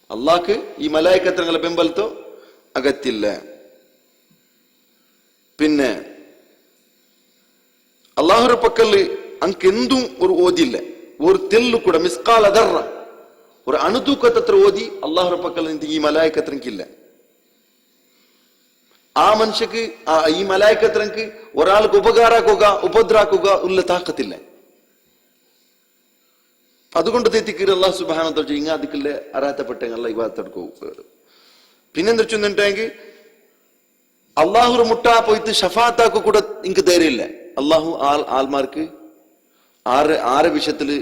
അല്ലാഹുക്ക് ഈ മലായികത്തുകളെ ബെമ്പലത്തോ അകത്തില്ല. പിന്നെ അള്ളാഹുടെ പക്കല് അങ്ക് എന്തും ഒരു ഓതില്ല, ഒരു തെല്ലു കൂടെ മിസ്കാൽ അദർറ, ഒരു അണുതൂക്കത്തത്ര ഓതി അള്ളാഹുടെ പക്കൽ ഈ മലായികത്തിനില്ല. ആ മനുഷ്യക്ക് ഈ മലായികത്തിനക്ക് ഒരാൾക്ക് ഉപകാരാക്കുക ഉപദ്രാക്കുക ഉള്ള താക്കത്തില്ല. അതുകൊണ്ട് തെറ്റിക്കീർ അള്ളാഹു സുബ്ഹാനഹു വ തആല ഇങ്ങ അതിക്കല്ലേ അറാത്തപ്പെട്ടെങ്കിൽ ഇബാദത്തെടുക്കൂ. പിന്നെന്താ വെച്ചിട്ടുണ്ടെങ്കിൽ അള്ളാഹു മുട്ടാ പോയിട്ട് ഷഫാത്താക്ക് കൂടെ എനിക്ക് ധൈര്യമില്ല. അള്ളാഹു ആൾമാർക്ക് ആറ് വിഷയത്തില്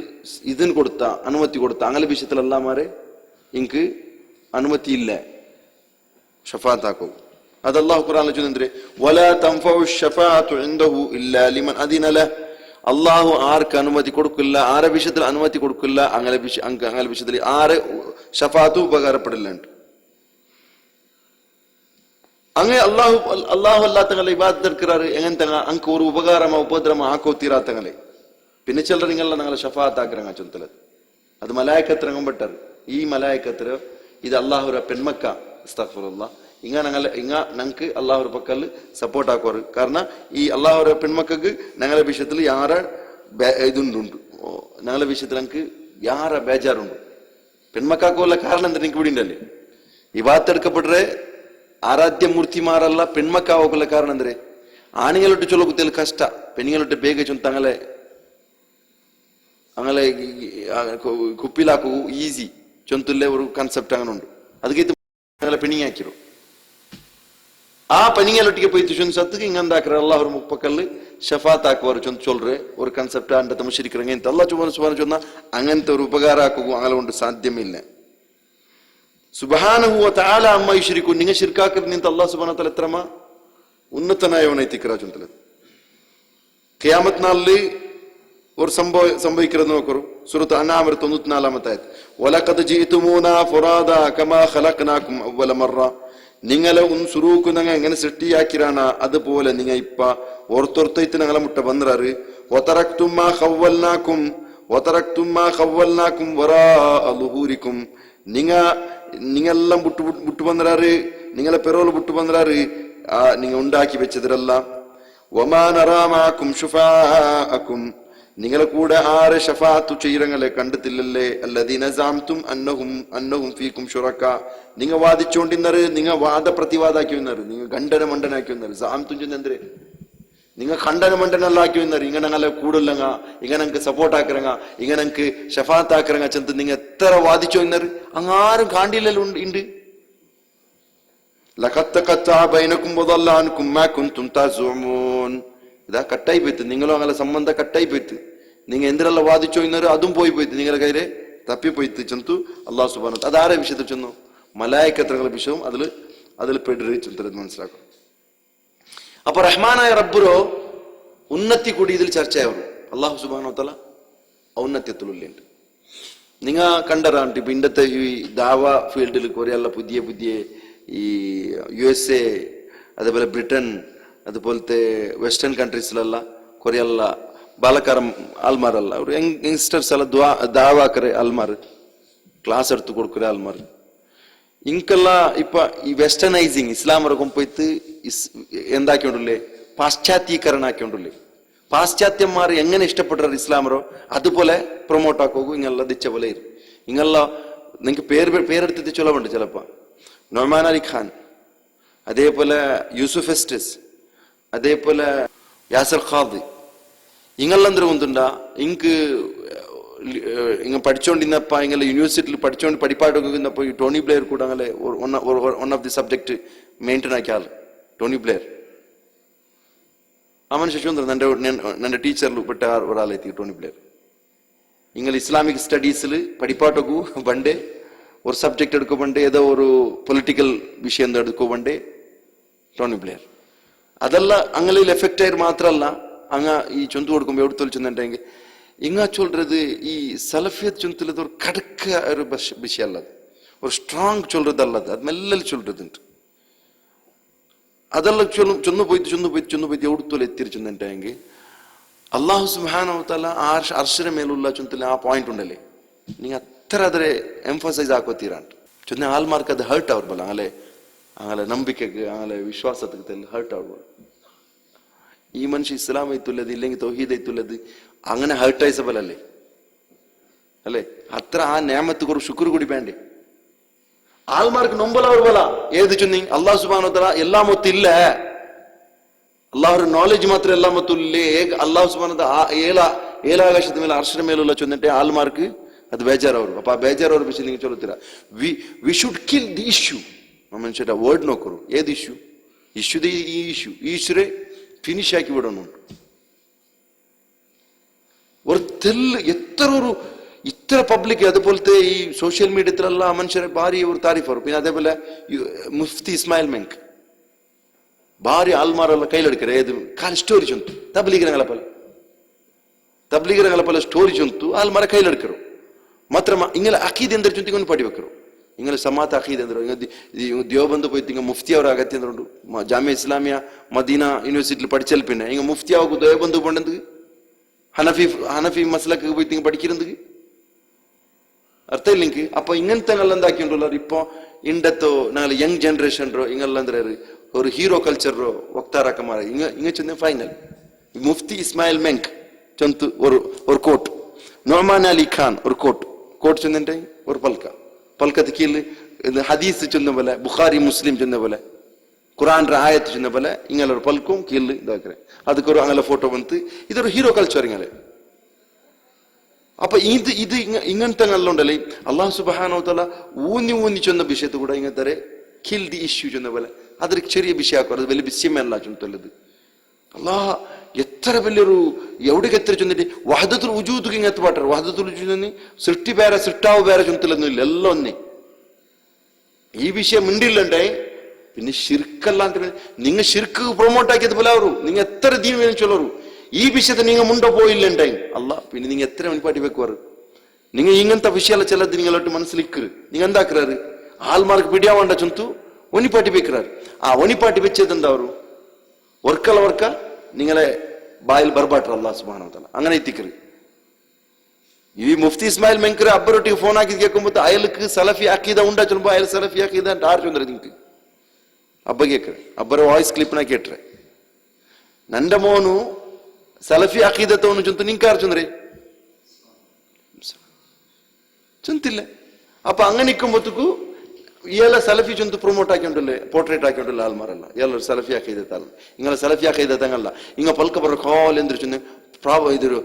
ഇതിന് കൊടുത്ത അനുമതി കൊടുത്ത അങ്ങനെ വിഷയത്തിൽ അല്ലാമാരെ എനിക്ക് അനുമതി ഇല്ല ഷഫാത്താക്കും. അത് അള്ളാഹു ഖുർആനിൽ ചൊല്ലുന്നുണ്ട്, വലാ തൻഫഉ ശഫാഅതു ഇൻദഹു ഇല്ലാ ലിമൻ അദിന ലഹു, അള്ളാഹു ആർക്ക് അനുമതി കൊടുക്കില്ല, ആരെ വിഷയത്തിൽ അനുമതി കൊടുക്കില്ല, അങ്ങനെ വിഷയത്തിൽ ആരെ ഷഫാത്ത് ഉപകാരപ്പെടില്ല. അങ്ങനെ അള്ളാഹു അല്ലാത്തങ്ങളെ ഇബാദത്ത് എടുക്കാറ് എങ്ങനെ തങ്ങ അങ്ക് ഒരു ഉപകാരമോ ഉപദ്രവമോ ആക്കോ തീരാത്തങ്ങളെ. പിന്നെ ചിലർ നിങ്ങളെ ഞങ്ങളെ ഷഫാത്ത് ആക്കിറങ്ങ ചൊല്ലത് അത് മലായികത്തിറങ്ങും ബെട്ടർ. ഈ മലായികത്തിര ഇത് അള്ളാഹുര പെൺമക്ക അസ്തഗ്ഫിറുല്ലാഹ് ഞങ്ങൾക്ക് അള്ളാഹുര പക്കല് സപ്പോർട്ട് ആക്കുവാറ്. കാരണം ഈ അള്ളാഹുര പെൺമക്കൾക്ക് ഞങ്ങളുടെ വിഷയത്തിൽ യാറെ ഇതുണ്ടുണ്ട്, ഞങ്ങളുടെ വിഷയത്തിൽ ഞങ്ങൾക്ക് യാറെ ബേജാറുണ്ട്. പെൺമക്കാക്കുള്ള കാരണം എന്താ നിങ്ങൾക്ക് ഇവിടെ ഉണ്ടല്ലേ, ഇബാദത്തെടുക്കപ്പെട്ടേ ಆರಾಧ್ಯ ಮೂರ್ತಿಮಾರಲ್ಲ ಪೆಣ್ಮಕ್ಕ ಹೋಗಲ್ಲ. ಕಾರಣ ಅಂದ್ರೆ ಆಣಿಗಳೊಟ್ಟು ಚೊಲೋ ಗೊತ್ತಿಲ್ಲ ಕಷ್ಟ, ಪೆಣ್ಣಿಗಳೊಟ್ಟು ಬೇಗ ಚೊಂತ ಅಂಗಲೆ ಅಂಗಲೆ ಕುಪ್ಪಿಲಾಕು ಈಸಿ ಚೊಂತಲ್ಲೇ ഒരു കൺസെപ്റ്റ് അങ്ങനെ ഉണ്ട്. ಅದಕ್ಕೆ ഞങ്ങളെ പെണ്ണിങ്ങ ആക്കിരും. ആ പെണ്ണിങ്ങളൊട്ടിക്ക് പോയിട്ട് ചൊന്ന് സത്തുക്ക് ഇങ്ങെന്താക്കറ അള്ളാഹു മുപ്പക്കല്ല് ഷഫാത്ത് ആക്കുവാർ ചൊന്ന് ചൊല്ലറെ ഒരു കൺസെപ്റ്റ് ആണ്ട് മുശ്രിക്കറ ഇങ്ങനത്തെ അള്ളാഹു സുബ്ഹാനഹു ചൊന്ന അങ്ങനത്തെ ഒരു ഉപകാരം ആക്കുക അങ്ങനെ കൊണ്ട് സാധ്യമില്ല. സുബ്ഹാനഹു വ തആല അമ്മ യുശ്രികൂൻ, നിങ്ങൾ ശിർക്കാക്കരുത് നിಂತ അല്ലാഹു സുബ്ഹാനഹു വ തആല എത്രമാ ഉന്നതനായവനായിത്തിക്കറ ചൊല്ലത്. ഖിയാമത്ത് നാളിൽ ഒരു സംഭവിക്കുന്നത് നോക്കൂ. സൂറത്ത് അൻആം 94-ാമത്തെ ആയത്ത്, വലഖദ് ജിഅ്തുമൂനാ ഫുറാദാ കമാ ഖലഖനാകും അവ്വല മറ, നിങ്ങളെ സുറൂക്ക് ഞങ്ങൾ എങ്ങനെ സൃഷ്ടിയാക്കിരാണ അതുപോലെ നിങ്ങൾ ഇപ്പ ഓർത്തോർത്തൈത്ത് ഞങ്ങളെ മുട്ട വന്നറാറ്. വതറക്തും മാ ഖവ്വൽനാകും വറാഅ ളുഹൂരികും, നിങ്ങളെല്ലാം വിട്ടു വന്നറാറ്, നിങ്ങളെ പെറോല് വിട്ടു വന്നറാറ് നിങ്ങൾ ഉണ്ടാക്കി വെച്ചതിരല്ല. വമാ നറാ മാകും ശുഫാഅകും, നിങ്ങളെ കൂടെ ആരെ ഷഫാഅത്ത് ചെയ്യങ്ങളെ കണ്ടിട്ടില്ലല്ലേ? അല്ലദീന സാംതും അന്നഹും ഫീകും ശുറക. നിങ്ങൾ വാദിച്ചോണ്ടിന്നറ്, നിങ്ങൾ വാദ പ്രതിവാദാക്കി വന്നറ്, നിങ്ങൾ ഖണ്ഡന മണ്ഡനാക്കി വന്നറ്. സാംതും ചെന്നെന്തേ നിങ്ങൾ ഖണ്ഡന മണ്ഡനല്ലാക്കി വന്നറ്. ഇങ്ങനെ കൂടല്ലങ്ങ, ഇങ്ങനെ സപ്പോർട്ട് ആക്കറങ്ങ, ഇങ്ങനെ ഷഫാഅത്ത് ആക്കറങ്ങ ചെന്ന് നിങ്ങൾ എത്ര വാദിച്ചോ എന്നറ് അങ്ങാരും കാണ്ടില്ലല്ലോ ഉണ്ട്. ലഖത്ത് ഖത്താ ബൈനകും വദല്ല അൻകും മാ കുൻതും തസുമൂൻ. ഇതാ കട്ടായി പോയിട്ട്, നിങ്ങളും അങ്ങനെ സംബന്ധം കട്ടായി പോയിട്ട്, നിങ്ങൾ എന്തിനെല്ലാം വാദിച്ചോ ഇന്നൊരു അതും പോയിട്ട് നിങ്ങളുടെ കയ്യിലെ തപ്പിപ്പോയിട്ട് ചെന്നു അള്ളാഹു സുബ്ഹാനഹു വ തആല അതാരെ വിഷയത്തിൽ ചെന്നു? മലായികത്തുകളുടെ വിഷയവും അതിൽ പെടറി ചെന്നത് മനസ്സിലാക്കും. അപ്പൊ റഹ്മാനായ റബ്ബുരോ ഉന്നത്തി കൂടി ഇതിൽ ചർച്ചയാവും. അള്ളാഹു സുബ്ഹാനഹു വ തആല ഔന്നത്യത്തിലുള്ളുണ്ട്. നിങ്ങൾ കണ്ടറാണ്ട് ഇപ്പൊ ഇന്നത്തെ ഈ ദാവ ഫീൽഡിൽ കുറെയുള്ള പുതിയ ഈ USA, അതേപോലെ ബ്രിട്ടൻ, അതുപോലത്തെ വെസ്റ്റേൺ കൺട്രീസിലല്ല കുറെയുള്ള ബാലക്കാര ആൾമാരല്ല, ഒരു യങ്സ്റ്റേഴ്സ് ಎಲ್ಲ ದಾವಾಕರೆ ಆಲ್ಮಾರ್ ಕ್ಲಾಸ್ എടുത്ത് കൊടുക്കുന്ന ആൾമാർ ഇൻകല്ല ഇപ്പൊ ഈ വെസ്റ്റേണൈസിങ് ഇസ്ലാമറൊക്കെ പോയിട്ട് എന്താക്കിക്കൊണ്ടില്ലേ? പാശ്ചാത്യീകരണം ആക്കിക്കൊണ്ടില്ലേ? പാശ്ചാത്യന്മാർ എങ്ങനെ ഇഷ്ടപ്പെട്ട ഇസ്ലാമറോ അതുപോലെ പ്രൊമോട്ട് ആക്കോക്കും ഇങ്ങനെല്ലാം ദിച്ച പോലെ ഇങ്ങനെല്ല. നിങ്ങൾക്ക് പേരെടുത്തിട്ട് ചൊല്ലവുണ്ട് ചിലപ്പോ. നൊമാൻ അലി ഖാൻ, അതേപോലെ യൂസുഫ് എസ്റ്റസ്, അതേപോലെ യാസർ ഖാദി, ഇങ്ങെല്ലാം ഒന്നുണ്ടാ ഇങ്ങ് ഇങ്ങ പഠിച്ചോണ്ടിരുന്നപ്പ ഇങ്ങനെ യൂണിവേഴ്സിറ്റിയിൽ പഠിപ്പാട്ടൊക്കെ ഈ ടോണി ബ്ലെയർ കൂടെ അങ്ങനെ one of the subject maintain ആക്കിയ ആൾ ടോണി ബ്ലെയർ. ആ മനുഷ്യ ನನ್ನ ടീച്ചറിൽ പെട്ട ഒരാളെത്തി ടോണി ബ്ലെയർ. ഇങ്ങനെ ഇസ്ലാമിക് സ്റ്റഡീസിൽ പഠിപ്പാട്ടൊക്കെ പണ്ടേ ഒരു സബ്ജക്ട് എടുക്കുമ്പോണ്ടേ ഏതോ ഒരു പൊളിറ്റിക്കൽ വിഷയം എടുക്കുമ്പോണ്ടേ ടോണി ബ്ലെയർ. അതല്ല അങ്ങനെ എഫക്റ്റ് ആയിട്ട് മാത്രമല്ല അങ്ങ ഈ ചൊന്തു കൊടുക്കുമ്പോൾ എവിടെ തൊലിച്ചെന്നുണ്ടെങ്കിൽ ഇങ്ങ ചൊല്றது ഈ സലഫിയത്ത് ചൊന്തലത് ഒരു കടുക്ക ഒരു വിഷയം അല്ലത്, ഒരു സ്ട്രോങ് ചൊല്றதல்லது, അത് മെല്ലെ ചൊല്றதுണ്ട്. അതെല്ലാം ചൊന്നു പോയിട്ട് എവിടെ തൊല എത്തിരിച്ചെന്നുണ്ടെങ്കിൽ അള്ളാഹു സുബ്ഹാനഹു വ തആല അർശിന മേലുള്ള ചൊന്തല ആ പോയിന്റ് ഉണ്ടല്ലേ, നിങ്ങൾ അത്ര അതിനെ എംഫസൈസ് ആക്കോತೀರಾಂಟ ചൊന്ന ആൾമാർക്ക് അത് ഹേർട്ട് ആവുമ്പോൾ അങ്ങനെ ನಂಬಿಕೆಗೆ അങ്ങനെ വിശ്വാസത്തിൽ ഹേർട്ട് ആവുമ്പോൾ ഈ മനുഷ്യ ഇസ്ലാം ആയിട്ടുള്ളത് ഇല്ലെങ്കിൽ തൗഹീദ് ആയിട്ടുള്ളത് അങ്ങനെ ഹേർട്ടൈസബിൾ അല്ലേ? അത്ര ആ നേമത്ത് കുറച്ച് ശുക്ർ കൂടി വേണ്ടേ? ആൾമാർക്ക് നൊമ്പലാവുമ്പോല ഏത് ചൊന്നി അള്ളാഹു സുബ്ഹാനഹു വ തആല എല്ലാം ഒത്തില്ല, അള്ളാഹുടെ നോളജ് മാത്രം എല്ലാം ഒത്തില്ലേ. അള്ളാഹു സുബ്ഹാനഹു വ തആല ഏലാകാശത്തിന് മേലെ അർശിന്റെ മേലുള്ള ചൊന്നിട്ട് ആൾമാർക്ക് അത് ಬೇಜಾರವರು. ಅಪ್ಪ ಬೇಜಾರವ್ರ ವಿಷಯ ನಿಂಗೆ ಚಲೋತೀರಾ? We should kill the issue. ಮನುಷ್ಯ ವರ್ಡ್ ನೋಕರು ಏದು ಇಶ್ಯೂದ ಈ ಇಶ್ಯೂರೇ ഫിനിഷ് ആക്കി വിടണുണ്ട്. ഒരു തെല്ല് ഇത്ര പബ്ലിക് അതുപോലത്തെ ഈ സോഷ്യൽ മീഡിയത്തിലുള്ള മനുഷ്യരെ ഭാരി ഒരു താരിഫ്. പിന്നെ അതേപോലെ മുഫ്തി ഇസ്മായിൽ മെങ്ക് ഭാരി ആൾമാരെല്ലാം കയ്യിലെടുക്കರೆ ഏത് കാലം സ്റ്റോറി ചൊന്തു തബ്ലീഗರಗಳ ಪಲ ಸ್ಟೋರಿ ಚೊಂತು ಆಲ್ಮಾರ ಕೈಲೆಡ್ಕರು ಮಾತ್ರ ಇಂಗಲ ಅಕೀದೆ ಅಂದ್ರೆ ಚೊಂತಿಗೊಂದು ಪಡಿಬೇಕರು. ಇಂಗಲ ಸಮಾತ ಅಕೀದೆ ಅಂದ್ರೆ ದೇವಬಂದು പോയിട്ട് ಇಂಗ ಮುಫ್ತಿ ಅವರ ಅಗತ್ಯ ಅಂದ್ರೆ ಜಾಮಿಯಾ ಇಸ್ಲಾಮಿಯಾ ಮದೀನಾ ಯೂನಿವರ್ಸಿಟಿ പഠിച്ചൽ പിന്നെ ಇಂಗ ಮುಫ್ತಿ ಆಗೋದು ದೇವಬಂದು ಬಂದದ್ದು ഹനഫി മസ്ലക്ക് പോയിട്ട് ಇಂಗ പഠിக்கிறதுக்கு ಅರ್ಥ ಇಲ್ಲ ಇಂಗೆ. ಅಪ್ಪ ಇಂಗಂತನೆಲ್ಲ എന്താക്കിണ്ടല്ലോ ഇപ്പോ ಇಂಡತ್ತು ನಾಳೆ ಯಂಗ್ ಜನರೇಷನ್ ಇಂಗಲ್ಲ ಅಂದ್ರೆ ഒരു ഹീറോ കൾച്ചർ വക്താറാക്കമാർ ഇങ്ങ ചെന്ന ഫൈനൽ മുഫ്തി ഇസ്മായിൽ മെങ്ക് ചൊന്ത് ഒരു കോട്ട്, നൊമാൻ അലി ഖാൻ ഒരു കോട്ട് ചെന്നിട്ട് ഒരു പൽക്കത്ത് കീഴിൽ ഹദീസ് ചെന്ന പോലെ ബുഖാരി മുസ്ലിം ചെന്ന പോലെ ഖുറാന്റെ ആയത്ത് ചെന്ന പോലെ ഇങ്ങനെ ഒരു പൽക്കും കീഴിൽ ഇതാക്കേ അതൊക്കെ അങ്ങനെ ഫോട്ടോ വന്ന് ഇതൊരു ഹീറോ കൾച്ചർ ഇങ്ങനെ. അപ്പൊ ഇത് ഇങ്ങനത്തെ ഉണ്ടല്ലേ അള്ളാഹു സുബ്ഹാനഹു വ തആല ഊന്നി ചെന്ന വിഷയത്തിൽ കൂടെ ഇങ്ങനത്തെ കിൽ ദി ഇഷ്യൂ ചെന്ന പോലെ അതൊരു ചെറിയ വിഷയമാക്കും. അത് വലിയ വിഷയമല്ല ചൊല്ലുന്നത്. അള്ളാഹ് എത്ര വലിയൊരു എവിടേക്ക് എത്ര ചൊന്നിട്ട് വഹദത്തുൽ വുജൂദ് ഇങ്ങനത്തെ പാട്ടാറ്. വഹദത്തുൽ വുജൂദ് സൃഷ്ടി ಬೇರೆ സൃഷ്ടാവ് ಬೇರೆ ചൊന്തലൊന്നുമില്ല, എല്ലാം ഒന്നേ. ഈ വിഷയം മിണ്ടില്ലണ്ടേ പിന്നെ ഷിർക്കല്ലാണ്ട് നിങ്ങൾ ഷിർക്ക് പ്രൊമോട്ട് ആക്കിയത് പോലെ അവരു നിങ്ങൾ എത്ര ദീൻ വേണം ചൊല്ലറു ഈ വിഷയത്തെ നിങ്ങൾ മുണ്ട പോയില്ലണ്ടേ അല്ല പിന്നെ നിങ്ങൾ എത്ര മണിപ്പാട്ടി വെക്കുവാറ്. നിങ്ങൾ ഇങ്ങനത്തെ വിഷയല്ല ചിലത് നിങ്ങളോട്ട് മനസ്സിലിക്കറ് നിങ്ങൾ എന്താക്കുறாரு ആൾമാർക്ക് പിടിയാവേണ്ട ചൊന്തു ഒനിപ്പാട്ടി വെക്കുறாரு. ആ ഒനിപ്പാട്ടി വെച്ചത് എന്താ ಅವರು വർക്ക നിങ്ങളെ ബായിൽ ബർബാട്ടർ അല്ലാഹു സുബ്ഹാനഹു വ തആല അങ്ങനെ എത്തിക്കറ്. ഈ മുഫ്തി ഇസ്മായിൽ മെങ്കർ അബ്ബറൊട്ടിಗೆ ಫೋನ್ ಹಾಕಿ ಕೇಳ್ಕೊಂಬತ್ತು ಅಯಲಕ್ಕೆ ಸಲಫಿ ಅಕೀದ ಉಂಟಾ ಚೊಲ್ಬ ಅಯಲ್ ಸಲಫಿ ಅಕೀದ ಅಂತ ಆರು ಚಂದ್ರ ನಿಂಗೆ ಅಬ್ಬ ಕೇಕ್ರೆ ಅಬ್ಬರ ವಾಯ್ಸ್ ಕ್ಲಿಪ್ನ ಕೇಟ್ರೆ ನಂಡ ಮೋನು സലഫി അഖീദത്തവನು ചൊന്തു നിങ്കാർ ചൊന്നരെ ചൊന്തില്ല. അപ്പൊ അങ്ങനെ ഇക്കുമ്പോഴത്തേക്കു ഇയാളെ സലഫി ചൊന്തു പ്രൊമോട്ട് ആക്കിയോണ്ടല്ലേ, പോർട്രേറ്റ് ആക്കിയോണ്ടല്ല ആൾമാരല്ല ഇയാളൊരു സലഫി അഖീദത്തല്ല. നിങ്ങളെ സലഫി അഖീദത്തങ്ങല്ല ഇങ്ങ പൽക്ക പറ കോൽ എന്തൊരു ചൊന്ന് ഇതൊരു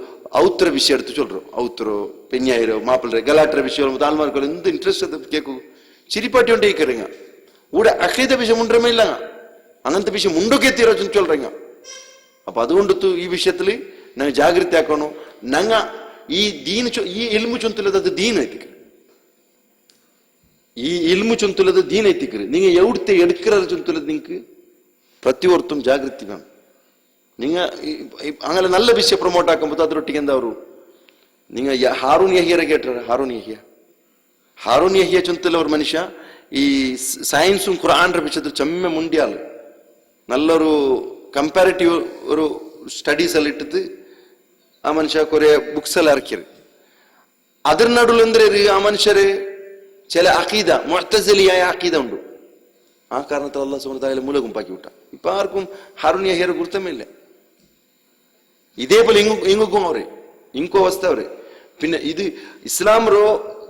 ഔത്ര വിഷയം എടുത്ത് ചൊല്ലു. ഔത്തരോ പെഞ്ഞായിരോ മാപ്പിളരെ ഗലാട്ടര വിഷയം ആൾമാർക്കോ എന്ത് ഇൻട്രസ്റ്റ് അത് കേൾക്കൂ. ചിരിപ്പാട്ടി കൊണ്ടേ കയറിങ്ങ ഊടെ അഖീദ വിഷയം ഉണ്ടമേ ഇല്ല, അങ്ങനത്തെ വിഷയം ഉണ്ടൊക്കെ എത്തിയോ ചൊല്ലുറങ്ങ. അപ്പൊ അതുകൊണ്ടു ഈ വിഷയത്തില് ഞങ്ങൾ ജാഗ്രത ആക്കണോ. ഞങ്ങ ഈ ദീന് ഈ ഇൽമു ചൊന്തുള്ളത് അത് ദീൻ എത്തിക്ക, ഈ ഇൽമു ചൊന്തുള്ളത് ദീൻ എത്തിക്കറ്. നിങ്ങൾ എവിടുത്തെ എടുക്കുന്നത് ചൊന്തുള്ളത് നിങ്ങൾക്ക് പ്രത്യോർത്തും ജാഗ്രത വേണം. നിങ്ങൾ അങ്ങനെ നല്ല വിഷയം പ്രൊമോട്ട് ആക്കുമ്പോൾ അതിരൊട്ടിക്ക് എന്താ പറയൂ. നിങ്ങൾ ഹാറൂൺ യഹിയറെ കേട്ടത്? ഹാറൂൺ യഹിയ ചൊന്തുള്ള ഒരു മനുഷ്യ ഈ സയൻസും ഖുർആന്റെ വിഷയത്തിൽ ചെമ്മ മുണ്ടിയാള്, നല്ലൊരു കമ്പാരിറ്റീവ് ഒരു സ്റ്റഡീസ് എല്ലാം ഇട്ടിട്ട് ആ മനുഷ്യ കുറെ ബുക്സ് എല്ലാം ഇറക്കിയത്. അതിർ നടുവിൽ എന്തൊരു ആ മനുഷ്യര് ചില അഖീദ മുഅ്തസിലിയായ അഖീദ ഉണ്ട്. ആ കാരണത്തിൽ അല്ലാഹു സുബ്ഹാനഹു വ തആല മൂലകുമ്പാക്കി വിട്ട. ഇപ്പൊ ആർക്കും ഹാറൂൺ യഹിയറെ ഗുരുത്തമില്ല. ഇതേപോലെ ഇങ്ങും അവരെ ഇങ്ങോ അവസ്ഥ അവരെ. പിന്നെ ഇത് ഇസ്ലാമറോ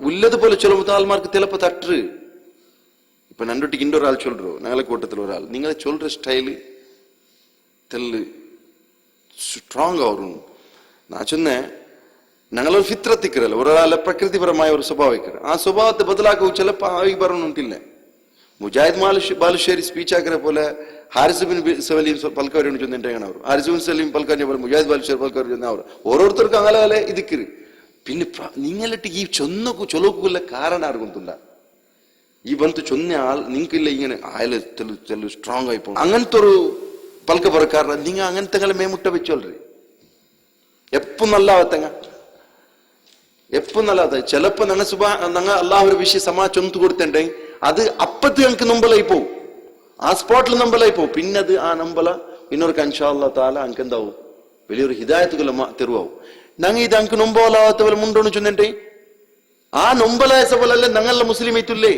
ഉള്ളതുപോലെ ചൊല്ലുമ്പോൾ ആൾമാർക്ക് ചിലപ്പോൾ തട്ട്. ഇപ്പൊ നണ്ടൊട്ടിക്ക് ഇന്നൊരാൾ ചൊല്ലറോ, ഞങ്ങളെ കൂട്ടത്തിൽ ഒരാൾ നിങ്ങളെ ചൊല്ലുற സ്റ്റൈല് തെല്ല് സ്ട്രോങ് ആവും. ഞാൻ ചൊന്നെ ഞങ്ങളൊരു ഫിത്രത്തിക്കറല്ല, ഒരാളെ പ്രകൃതിപരമായ ഒരു സ്വഭാവം ഇക്കറ്. ആ സ്വഭാവത്തെ ബദലാക്കുക ചിലപ്പോൾ ആവി പറഞ്ഞിട്ടില്ല. മുജാഹിദ് ബാലുശ്ശേരി സ്പീച്ച് ആക്കിയ പോലെ ഹാരിസ് ബിൻ സലീം പൽക്കാരി ചൊന്നിട്ടാണ് അവർ. ഹാരിസ് ബിൻ സലീം പൽക്കാരി പോലെ മുജാഹിദ് ബാലുശ്ശേരി പൽക്കാരി ചൊന്ന അവർ ഓരോരുത്തർക്കും അങ്ങനെ ഇതിക്കറ്. പിന്നെ നിങ്ങളിട്ട് ഈ ചൊല്ലുക്കുള്ള കാരണം ആർക്കൊന്നുണ്ട. ഈ ಬಂತು ചൊന്ന ആൾ നിങ്ങൾക്കില്ല ഇങ്ങനെ ആയാലും ചെല്ലു സ്ട്രോങ് ആയി പോകും. അങ്ങനത്തെ ഒരു പൽക്ക പറക്കാരന നിങ്ങൾ അങ്ങനത്തെ മേമുട്ട വെച്ചോളറി. എപ്പം നല്ലാവത്തങ്ങ എപ്പം നല്ലാത്ത ചിലപ്പോ ഞങ്ങൾ അല്ലാഹുവിന്റെ വിഷയ സമാ ചൊന്തു കൊടുത്തിട്ടുണ്ടെങ്കിൽ അത് അപ്പത്ത് ഞങ്ങൾക്ക് നമ്പലായി പോവും, ആ സ്പോട്ടിൽ നമ്പലായി പോവും. പിന്നെ അത് ആ നമ്പല ഇന്നൊരു ഇൻഷാ അല്ലാഹു തആല അനക്ക് എന്താവും വലിയൊരു ഹിദായത്തുകൾ തെരുവാവും. ഞങ്ങൾ ഇത് അനക്ക് നൊമ്പലാവാത്ത പോലെ മുണ്ടോന്ന് ചൊന്നിട്ടേ ആ നൊമ്പലായ പോലല്ലേ ഞങ്ങളുടെ മുസ്ലിം എത്തില്ലേ.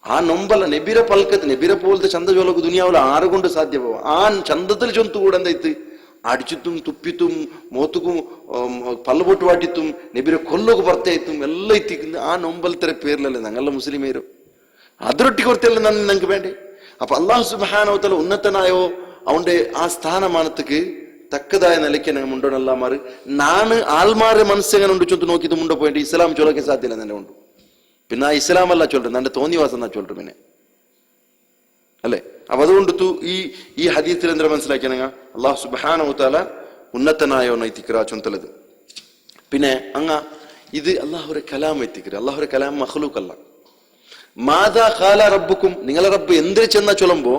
ആ നൊമ്പല നെബിര പൽക്കത്ത് നെബിര പോലത്തെ ചന്ത ചോലക്ക് ദുനിയാവിൽ ആറുകൊണ്ട് സാധ്യമാവും. ആ ചന്തത്തിൽ ചൊന്തുകൂടെ എന്തായിത്ത് അടിച്ചിത്തും തുപ്പിത്തും മോത്തുക്കും പല്ല് പൊട്ട് വാട്ടിത്തും നെബിര കൊല്ലൊക്കെ പുറത്തായിട്ടും എല്ലാം എത്തിക്കുന്ന ആ നൊമ്പലത്തെ പേരിലല്ലേ ഞങ്ങളുടെ മുസ്ലിമേരും അതിരൊട്ടി കൊടുത്തല്ലേ ഞങ്ങൾക്ക് വേണ്ടേ. അപ്പൊ അല്ലാഹു സുബ്ഹാനഹു വ തആല ഉന്നതനായോ അവന്റെ ആ സ്ഥാനമാനത്തേക്ക് തക്കതായ നിലയ്ക്ക് ഞങ്ങൾ മുണ്ടോണല്ലാമാറ് നാണ് ആൾമാരെ മനസ്സെങ്ങനെ ഉണ്ട് ചൊന്ന് നോക്കിയിട്ട് മുണ്ടോ പോയിട്ട് ഇസ്ലാം ചൊല്ലൊക്കെ സാധ്യല്ല എന്നെ ഉണ്ട്. പിന്നെ ആ ഇസ്ലാം അല്ല ചൊല്ലുന്നത്, എന്റെ തോന്നിവാസം എന്നാ ചൊല്ലു പിന്നെ അല്ലേ. അപ്പൊ അതുകൊണ്ട് ഈ ഹദീസിൽ എന്താ മനസ്സിലാക്കിയ അല്ലാഹു സുബ്ഹാനഹു വ തആല ഉന്നതനായോ നൈതിക്ര ചൊന്തലത്. പിന്നെ ഇത് അല്ലാഹുവിന്റെ കലാം എത്തിക്കര. അല്ലാഹുവിന്റെ കലാം മഖ്ലൂഖ് അല്ല. മാദാ ഖാല റബ്ബുക്കും, നിങ്ങളെ റബ്ബ് എന്തിന് ചെന്ന ചൊല്ലുമ്പോ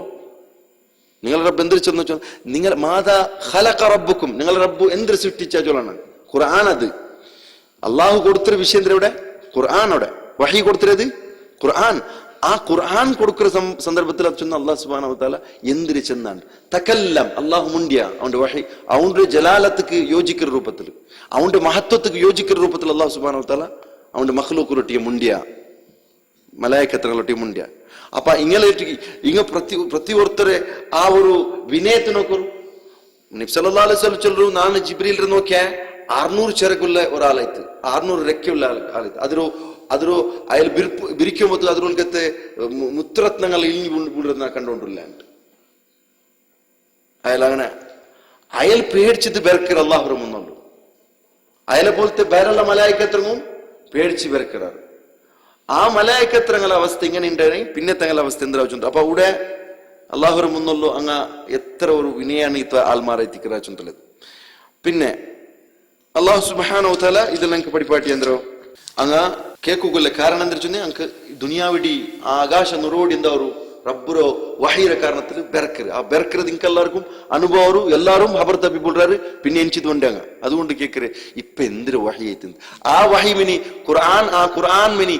നിങ്ങളെ റബ്ബ് എന്തിന് ചെന്ന ചൊല്ല നിങ്ങൾ മാദാ ഖലഖ റബ്ബുക്കും, നിങ്ങളെ റബ്ബ് എന്തിന് സൃഷ്ടിച്ച ചൊല്ലണം. ഖുർആൻ അത് അല്ലാഹു കൊടുത്തൊരു വിഷയം ഇവിടെ ഖുർആനോടെ വഹി കൊടുത്തത് ഖുർആൻ. ആ ഖുർആൻ കൊടുക്കുന്ന സന്ദർഭത്തിൽ അത് ചെന്ന് അല്ലാഹു സുബ്ഹാനഹു വ തആല എന്തിന് ചെന്നാണ് തകല്ലം അല്ലാഹു മുണ്ടിയ അവന്റെ വഹി അവന്റെ ജലാലത്തുക്ക് യോജിക്കുന്ന രൂപത്തിൽ അവന്റെ മഹത്വത്തുക്ക് യോജിക്കുന്ന രൂപത്തിൽ അല്ലാഹു സുബ്ഹാനഹു വ തആല അവന്റെ മഖ്ലൂഖുലൊട്ടിയ മുണ്ടിയ മലായികത്തുകളൊട്ടിയ മുണ്ടിയ. അപ്പൊ ഇങ്ങ പ്രത്യോർത്തരെ ആ ഒരു വിനയത്തെ നോക്കൂ. നബി സല്ലല്ലാഹു അലൈഹി വസല്ലം ചൊല്ലു ನಾನು ജിബ്രീൽ നോക്കിയ 600 ചിറകുള്ള ഒരാളായിട്ട് 600 ರೆಕ್ಕೆയുള്ള ആളായിട്ട് അതൊരു അയാൾ ബിരിക്കുമ്പോൾ അതിനൊക്കെ മുത്രത്നങ്ങൾ ഇഴിഞ്ഞു വീടുന്ന കണ്ടുകൊണ്ടില്ല. അയാൾ അയാൾ പേടിച്ചത് ബെർക്കർ അല്ലാഹുവിന്റെ മുന്നുള്ളൂ. അയാളെ പോലത്തെ വേറെ മലായികത്രങ്ങും പേടിച്ച് ബെർക്കറാറ്. ആ മലായികത്രങ്ങളുടെ അവസ്ഥ ഇങ്ങനെ ഉണ്ടായി. പിന്നെ തങ്ങളുടെ അവസ്ഥ എന്താ വെച്ചു. അപ്പൊ അവിടെ അല്ലാഹുവിന്റെ മുന്നുള്ളൂ എത്ര ഒരു വിനയാണ് ഇത്ത ആൾമാരെ എത്തിക്കറാ ചുന്തലത്. പിന്നെ അല്ലാഹു സുബ്ഹാനഹു വ തആല ഇതിൽ ഞങ്ങൾക്ക് പഠിപ്പാട്ടി എന്തോ ಕೇಕುಗೊಲ್ಲ ಕಾರಣ ಅಂದ್ರೆ ಚೊನ್ನೆ ಅಂಕ ದುನಿಯಾವಿಡಿ ಆ ಆಕಾಶ ನುರೋಡಿ ಎಂದವರು ರಬ್ಬರೋ ವಹೀರ ಕಾರಣത്തിൽ ಬೆರಕರು ಆ ಬೆರಕರದು ಇಂಕೆಲ್ಲರಿಗೂ ಅನುಭವರು ಎಲ್ಲರೂ ಹಬರ್ ತಪ್ಪಿ ಬಿಡ್ರಾರು പിന്നെ എഞ്ചിത് കൊണ്ടാங்க. അതുകൊണ്ട് കേക്കരെ ഇപ്പൊ എന്തൊരു വഹി ആയിട്ടുണ്ട്. ആ വഹി മിനി ഖുർആൻ ആ ഖുർആൻ മിനി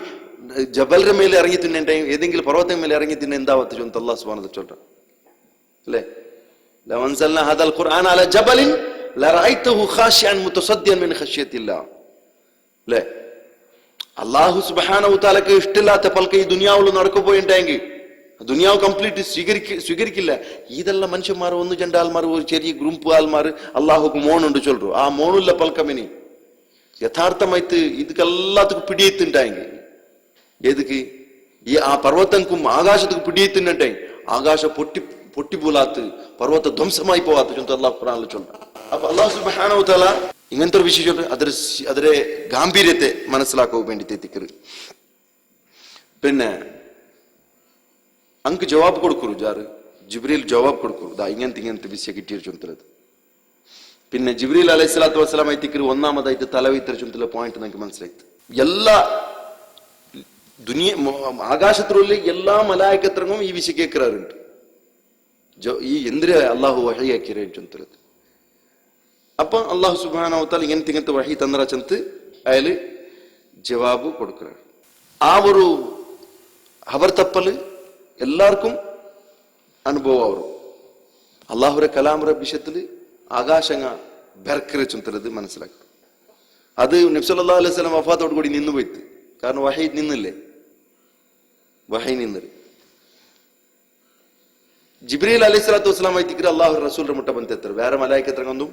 ജബലിന്റെ മേലെ ഇറങ്ങി തിന്നേണ്ട ഏതെങ്കിലും പർവ്വതത്തിന്റെ മേലെ ഇറങ്ങി തിന്നെ എന്താവത്ത് ചൊന്ന അല്ലാഹു സുബ്ഹാനഹു വ തആല ചൊല്ല അല്ലേ. ലൗ അൻസൽനാ ഹദൽ ഖുർആൻ അലാ ജബലിൻ ലറഅയ്തഹു ഖാശിഅൻ മുതസദ്ദിയൻ മിൻ ഖശ്യത്തില്ലാഹ് അല്ലേ. അല്ലാഹു സുബ്ഹാനഹു വ തആലക്ക് ഇഷ്ടമില്ലാത്ത പൽക്ക ഈ ദുനിയാവിൽ നടക്കുപോയിണ്ടെങ്കിൽ ദുനിയാവ് കംപ്ലീറ്റ് സ്വീകരിക്കില്ല. ഇതെല്ലാം മനുഷ്യന്മാർ ഒന്ന് രണ്ട് ആൾമാർ ഒരു ചെറിയ ഗ്രൂപ്പ് ആൾമാർ അള്ളാഹുക്ക് മോണുണ്ട് ചൊല്ലു. ആ മോണുള്ള പൽക്കമിനി യഥാർത്ഥമായിട്ട് ഇതൊക്കെല്ലാത്തുക്കും പിടിയെത്തുണ്ടായെങ്കിൽ ഏതൊക്കെ ഈ ആ പർവ്വതക്കും ആകാശത്തുക്ക് പിടിയെത്തുന്നുണ്ടായി ആകാശ പൊട്ടിപ്പോലാത്ത് പർവ്വത ധ്വംസമായി പോവാത്ത ചൊന്ത് അള്ളാഹു ഖുർആനിൽ ചൊല്ല. അപ്പൊ അള്ളാഹു സുബ്ഹാനഹു വതആല ഇങ്ങനത്തെ ഒരു വിഷയം അതിന്റെ ഗാംഭീര്യത്തെ മനസ്സിലാക്കാൻ വേണ്ടി തെറ്റിക്കരുത്. പിന്നെ ಅಂಕ ಜವಾಬ್ ಕೊಡ್ಕರು ಜಾರು ಜಿಬ್ರೀಲ್ ಜವಾಬ್ ಕೊಡ್ಕರು ದಾ ഇങ്ങനത്തെ വിഷയം കിട്ടിയ ചൊന്തലത്. പിന്നെ ജിബ്രീൽ അലൈഹി സ്വലാത്തു വസ്സലാം ಐತಿക്കರು ഒന്നാമതായിട്ട് തലവൈത്തര ചൊന്തല പോയിന്റ് നമുക്ക് മനസ്സിലായിತು. എല്ലാ ആകാശത്തിലുള്ള എല്ലാ മലായികത്രങ്ങും ഈ വിഷയം കേൾക്കാറുണ്ട്. ഈ എന്തിനാ അള്ളാഹു വഹയാക്കിയ ചൊന്തലത്. അപ്പൊ അള്ളാഹു സുബ്ഹാനഹു വതആല ഇങ്ങനത്തെ വഹി തന്നറ ചന്ത് അയാള് ജവാബ് കൊടുക്കறாரு. ആ ഒരു അവർ തപ്പല് എല്ലാവർക്കും അനുഭവം ಅವರು അള്ളാഹുര കലാമുര വിഷയത്തില് ആകാശങ്ങ ബർക്കറെ ചൊന്തലത് മനസ്സിലാക്കും. അത് നബി സല്ലല്ലാഹു അലൈഹി വസല്ലം വഫാത്തോട് കൂടി നിന്നു പോയിട്ട്. കാരണം വഹി നിന്നില്ലേ, വഹി നിന്നത് ജിബ്രീൽ അലൈഹി സ്വലാത്തു വസ്സലാം ಐತಿಕ್ರೆ അള്ളാഹു റസൂലിന്റെ മുട്ട ಬಂತೆತ್ತರ വേറെ മലായികത്രങ്ങൊന്നും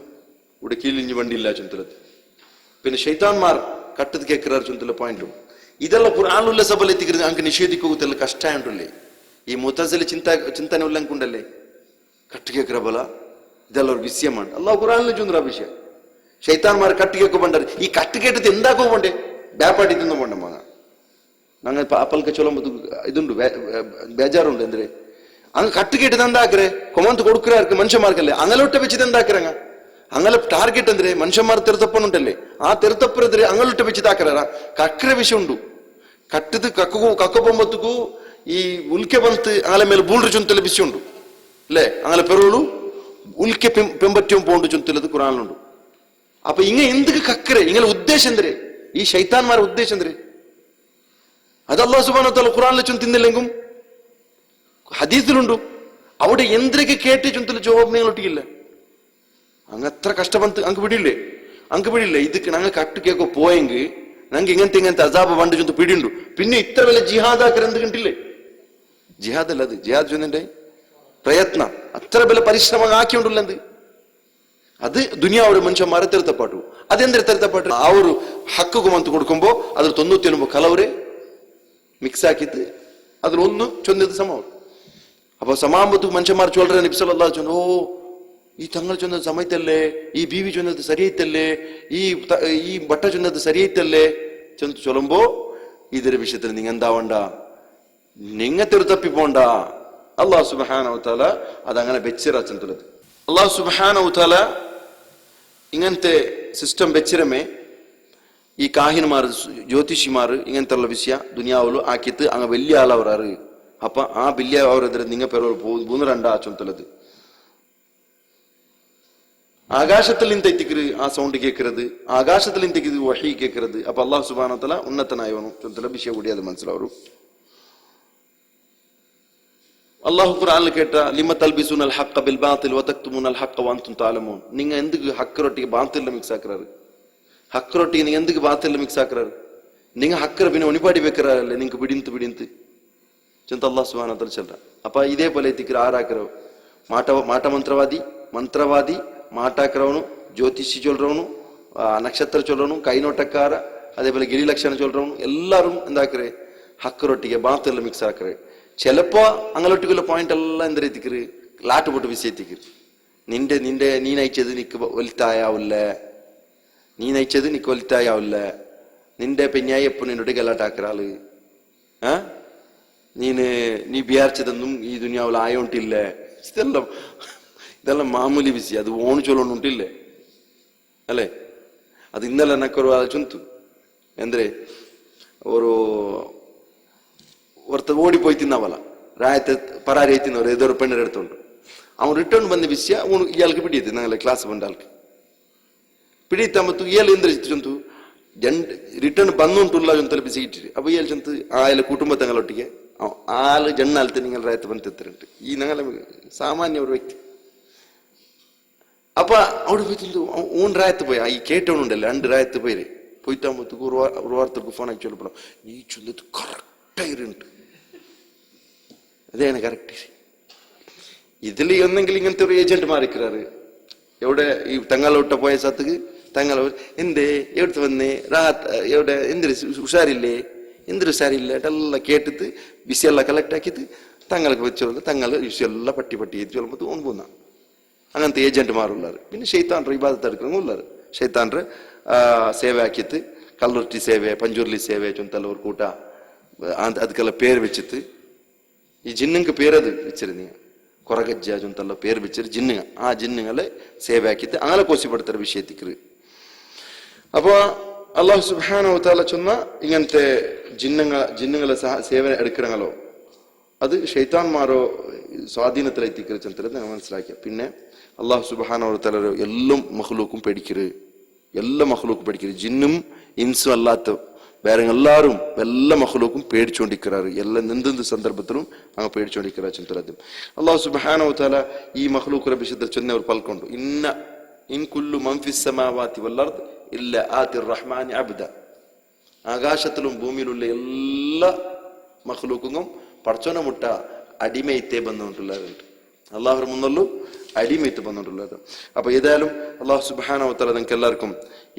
ഇവിടെ കീഴിഞ്ഞു വണ്ടില്ല ചൊന്തലത്. പിന്നെ ಶೈತಾನ್മാർ കട്ടത് കേൾക്കറാർ ചൊന്തല പോയിന്റും ಇದೆಲ್ಲ ഖുർആനുള്ള സബൽ ಐತಿಕ್ರೆ ಅಂಕ ನಿಷೇಧಿಕೋಗುತ್ತಲ್ಲ ಕಷ್ಟ ಉಂಟುಲ್ಲೇ. ഈ മുതസിലി ചിന്തന ഉള്ളಂಕುണ്ടല്ലേ കട്ടുകേക്കറ ബല ഇതെല്ലാം ഒരു വിഷയമാണ്. അള്ളാഹു ഖുർആനിൽ ചൊന്തറ വിഷയം. ಶೈತಾನ್മാർ കട്ടുകേക്ക് പണ്ടാറ് ഈ കട്ട് കേട്ടിട്ട് എന്താക്കോ പോണ്ടേ ಬ್ಯಾಪಾಟಿ ತಿಂದು പോണ്ട ಮಗ ನಂಗೆ ಅಪ್ಪಲ್ಕ ಚಲೋ ಇದುಂಡು ಬೇಜಾರುಂಡು ಅಂದ್ರೆ ಅಂಗ ಕಟ್ಟು ಕೇಟಿದ എന്താക്കರೆ കൊമന്ത് കൊടുക്കറാർക്ക് മനുഷ്യന്മാർക്കല്ലേ അങ്ങലൊട്ട വെച്ചിട്ട് എന്താക്കറങ്ങ അങ്ങനെ ടാർഗറ്റ് ಅಂದ್ರೆ മനുഷ്യന്മാർ തെരുത്തപ്പനുണ്ടല്ലേ ആ തെരുത്തപ്പനെതിരെ അങ്ങലൊട്ട വെച്ചിട്ട് ആക്കറാ കക്കര വിഷയം ഉണ്ടു. കಟ್ಟದು ಕಕ್ಕಪೊಂಬತ್ತಕ್ಕೂ ಈ ಉಲ್ಕೆ ಬಂತು ಅಂಗಲ ಮೇಲೆ ಬೂಳ್ರು ಚುಂತಲೆ ಬಿಸಿ ಉಂಟು ಅಲ್ಲೇ ಅಂಗಲ ಪೆರುಳು ಉಲ್ಕೆ ಪೆಂಬತ್ಯಂ ಪೋಂಡು ಚುಂತಲದು ಕುರಾನುಂಡು. അപ്പൊ എന്തൊക്കെ കക്കരെ ഇങ്ങനെ ഉദ്ദേശം എന്തേ ഈ ശൈത്താന്മാരുടെ ഉദ്ദേശം എന്തേ അത് അല്ലാഹു സുബ്ഹാനഹു വ തആല ഖുർആനിൽ ചൊന്തിന്നില്ലെങ്കും ഹദീസിലുണ്ട്. അവിടെ എന്തൊക്കെ കേട്ട് ചൊന്തല ജവാബ് നിങ്ങൾ ഒട്ടിക്കില്ല. അങ്ങ് എത്ര കഷ്ടപ്പെട്ട് അങ്ങ് പിടിയില്ലേ ഇതൊക്കെ ഞങ്ങൾ കട്ട് കേക്കോ പോയെങ്കിൽ ഞങ്ങൾക്ക് ഇങ്ങനത്തെ അസാബ് വണ്ട് ചൊന്ത് പിടിയുണ്ട്. പിന്നെ ഇത്ര വലിയ ജിഹാദാക്കർ എന്ത് കണ്ടില്ലേ? ജിഹാദ് അല്ല അത്, ജിഹാദ് ചൊന്നെ പ്രയത്ന അത്ര വലിയ പരിശ്രമം ആക്കിയോണ്ടല്ല എന്ത് അത് ദുനിയാവിടെ മനുഷ്യന്മാരെ തിരുത്തപ്പാട്ടു. അതെന്തൊരു തിരുത്തപ്പാട്ടു ആ ഒരു ഹക്ക് കൊമന്ത് കൊടുക്കുമ്പോ അതിൽ 99 കലവരെ മിക്സ് ആക്കിയിട്ട് അതിൽ ഒന്ന് ചൊന്നത് സമാവും. അപ്പൊ സമാമ്പത്ത് മനുഷ്യന്മാർ ചൊല്ലറ നബി സല്ലല്ലാഹു അലൈഹി വസല്ലം ഓ ഈ തങ്ങൾ ചൊന്നത് സമയത്തല്ലേ, ഈ ബീവി ചൊന്നത് സരിയത്തല്ലേ, ഈ ബട്ട ചൊന്നത് സരിയത്തല്ലേ ചൊന്ന് ചൊല്ലുമ്പോ ഇതൊരു വിഷയത്തിൽ നിങ്ങ എന്താവണ്ട, നിങ്ങ തിരുത്തപ്പി പോണ്ട. അല്ലാഹു സുബ്ഹാനഹു വ തആല അതങ്ങനെ വെച്ചിറ ചൊല്ലുന്നത്. അല്ലാഹു സുബ്ഹാനഹു വ തആല ഇങ്ങനത്തെ സിസ്റ്റം വെച്ചിരമേ ഈ കാഹിന്മാർ ജ്യോതിഷിമാർ ഇങ്ങനത്തെ ഉള്ള വിഷയ ദുനിയാവില് ആക്കിയിട്ട് അങ്ങ് വലിയ ആളവരാറ്. അപ്പൊ ആ വലിയ അവരെതിരെ നിങ്ങ പേര് പൂന്നിരണ്ട ചൊല്ലത് ആകാശത്തിൽ തെറ്റിക്കരുത്, ആ സൗണ്ട് കേൾക്കരുത്, ആകാശത്തിൽ തെറ്റിക്കരുത്, വഹി കേൾക്കരുത്. അപ്പൊ അല്ലാഹു സുബ്ഹാനഹു വ തആല ഉന്നതനായവനും ചൊല്ലല വിഷയ കൂടി അത് മനസ്സിലാവും. അള്ളാഹു ഖുർആനിൽ കേട്ട ലിമ തൽബിസുനൽ ഹഖ്ഖ ബിൽ ബാതിൽ വതക്തുമുനൽ ഹഖ്ഖ വഅൻതും തഅലമൂൻ. നിങ്ങ എന്തിക്ക് ഹക്കറൊട്ടിಗೆ ബാത്തില്ല മിക്സ് ആക്കறாரு? ഹക്കറൊട്ടിಗೆ നിങ്ങൾ എന്തിക്ക് ബാത്തില്ല മിക്സ് ആക്കறாரு? നിങ്ങൾ ഹക്കറ പിന്നെ ഒണിപാടി വെക്കறாರല്ലേ നിങ്ങൾക്ക് ಬಿಡಿಂತು ಚಂತ ಅಲ್ಲಾಹ್ ಸುಬ್ಹಾನಹು ವ ತಆಲ ಚಲ್ರ. ಅಪ್ಪ ಇದೇ ಪೊಲೆ ತಿಕ್ರ ಆರಾಕರವು ಮಾಟ ಮಂತ್ರವಾದಿ ಮಾಟಾಕರವನು ಜ್ಯೋತಿಷಿ ಚೊಲ್ರವನು ನಕ್ಷತ್ರ ಚೊಲ್ರವನು ಕೈನೋಟಕ್ಕಾರ അതേപോലെ ഗിരി ലക്ഷണം ചൊല്ലറവನು എല്ലാവരും എന്താക്കറേ ഹക്കറൊട്ടിಗೆ ബാത്തില്ല മിക്സ് ആക്കറേ. ചിലപ്പോ അങ്ങനൊട്ടിക്കുള്ള പോയിന്റ് എല്ലാം എന്താ എത്തിക്കറ് ലാട്ട് പൊട്ട് വിസ എത്തിക്കറ്. നീ നയിച്ചത് നിക്ക് വലിത്തായാവില്ല, നിന്റെ പെഞ്ഞായപ്പ നിന്നോട് ഗലാട്ടാക്കറാള് നീ വിചാരിച്ചതൊന്നും ഈ ദുനിയാവിൽ ആയോണ്ടില്ല. ഇതെല്ലാം മാമൂലി വിഷയം. അത് ഓണ് ചൊല്ലുണ്ടില്ലേ അല്ലേ? അത് ഇന്നലെ എനക്കൊരു ചുന്തു എന്തേ ഒരുത്ത ഓടിപ്പോയി തിന്നവല രായത്തെ പരാരി തിന്നവർ ഏതൊരു പെണ്ണിന്റെ അടുത്തുണ്ട്. അവൻ റിട്ടേൺ ಬಂದ ವಿಷಯ ಅವನು ಇಯಾൾക്ക് പിടിയത് ഞങ്ങളെ ക്ലാസ് ಬಂದ ആൾക്ക് പിടിയിത്ത ಮತ್ತು ಇಯಾൾ ಎಂದ್ರೆ ಚಂತು ರಿಟರ್ನ್ ಬಂದುಂಟುಲ್ಲ ಚೊಂತಲ ಬಿಸಿ ಇಟ್ಟಿರಿ. ಅಪ್ಪ ಇಯಾൾ ಚಂತು ಆಯಲ ಕುಟುಂಬ ತಂಗಳೊಟ್ಟಿಗೆ ಆಳು ಜಣ್ಣಾಲ್ತೆ നിങ്ങൾ ರಾಯത്തെ ಬಂತಿರ್ತಾರಂತೆ ഈ ഞങ്ങളെ സാമാന്യ ഒരു വ്യക്തി. അപ്പൊ അവിടെ പോയി തിന്നു ഓൺ രായത്ത് പോയി ഈ കേട്ടവനുണ്ടല്ലോ 2 രായത്ത് പോയി പോയിട്ടാകുമ്പോഴത്തേക്ക് ഒരു വാർത്തക്ക് ഫോൺ ആക്കി ചൊല്ലപ്പെടാം നീ ചൊന്നത് കറക്റ്റായിട്ടുണ്ട് അതാണ് കറക്റ്റ്. ഇതിൽ ഒന്നെങ്കിൽ ഇങ്ങനത്തെ ഒരു ഏജന്റ് മാറിക്കാറ് എവിടെ ഈ തങ്ങളോട്ട പോയ സ്ഥലത്തേക്ക് തങ്ങൾ എന്തേ എവിടുത്തെ വന്നേ എവിടെ എന്തൊരു ഉഷാറില്ലേ എന്തൊരു ഉഷാറില്ല എല്ലാം കേട്ടിട്ട് വിഷയെല്ലാം കളക്ട് ആക്കിയിട്ട് തങ്ങൾക്ക് വെച്ചു തങ്ങൾ വിഷയെല്ലാം പട്ടി ചെയ്ത് ചൊല്ലുമ്പോൾ തോന്നു പോന്ന അങ്ങനത്തെ ഏജന്റുമാരുള്ളാറ്. പിന്നെ ഷെയ്ത്താൻറെ ഇബാദത്ത് എടുക്കുന്ന ഉള്ളാറ്. ഷെയ്ത്താൻറെ ಸೇವೆ ಹಾಕಿತ್ತು ಕಲ್ಲುರ್ಟಿ ಸೇವೆ ಪಂಜುರ್ಲಿ ಸೇವೆ ಚೊಂತಲ್ಲ ಅವ್ರ ಕೂಟ ಅದಕ್ಕೆಲ್ಲ ಪೇರು വെച്ചിട്ട് ഈ ജിന്നുക്ക് പേരത് വെച്ചിരുന്നീ കൊറഗജ്ജ ചൊന്തല്ല പേര് വെച്ചിട്ട് ജിന്നുക ആ ജിന്നുകളെ സേവ ആക്കിയിട്ട് അങ്ങനെ കോശിപ്പെടുത്തുന്ന വിഷയത്തിക്ക്. അപ്പൊ അള്ളാഹു സുബ്ഹാനഹു വ തആല ചൊന്ന ഇങ്ങനത്തെ ജിന്നുകളെ സേവന എടുക്കണങ്ങളോ അത് ഷെയ്ത്താൻമാരോ സ്വാധീനത്തിലെത്തിക്കരുത് ചൊന്തല്ലത് നമ്മൾ മനസ്സിലാക്കിയ. പിന്നെ അള്ളാഹു സുബ്ഹാനഹു വ തആല എല്ലാ മഖ്ലൂക്കും പേടിക്കരുത്, എല്ലാ മഖ്ലൂക്കും പേടിക്കരുത്. ജിന്നും ഇൻസും അല്ലാത്ത വേറെ എല്ലാവരും എല്ലാ മഖ്ലൂക്കും പേടിച്ചുകൊണ്ടിരിക്കാറ്. എല്ലാ എന്തെന്ത് സന്ദർഭത്തിലും അങ്ങ് പേടിച്ചുകൊണ്ടിരിക്കാറ് ചൊന്തല്ലത്. അള്ളാഹു സുബ്ഹാനഹു വ തആല ഈ മഖ്ലൂക്കുകളെ വിഷയത്തിൽ ചൊന്നവർ പൽക്കൊണ്ടു ഇൻ കുല്ലു മൻ ഫിസ് സമാവാതി വൽ അർദ് ഇല്ല ആതിർ റഹ്മാനി അബ്ദ. ആകാശത്തിലും ഭൂമിയിലുള്ള എല്ലാ മഖ്ലൂക്കും പടച്ചോനെ മുട്ട അടിമയത്തെ ബന്ധമുണ്ടുള്ളവരുണ്ട്. അള്ളാഹുർ മുന്നല്ലോ അടിമയത്ത് ബന്ധമുണ്ടുള്ളത്. അപ്പൊ ഏതായാലും അള്ളാഹു സുബ്ഹാനഹു വ തആല നിങ്ങൾക്ക് എല്ലാവർക്കും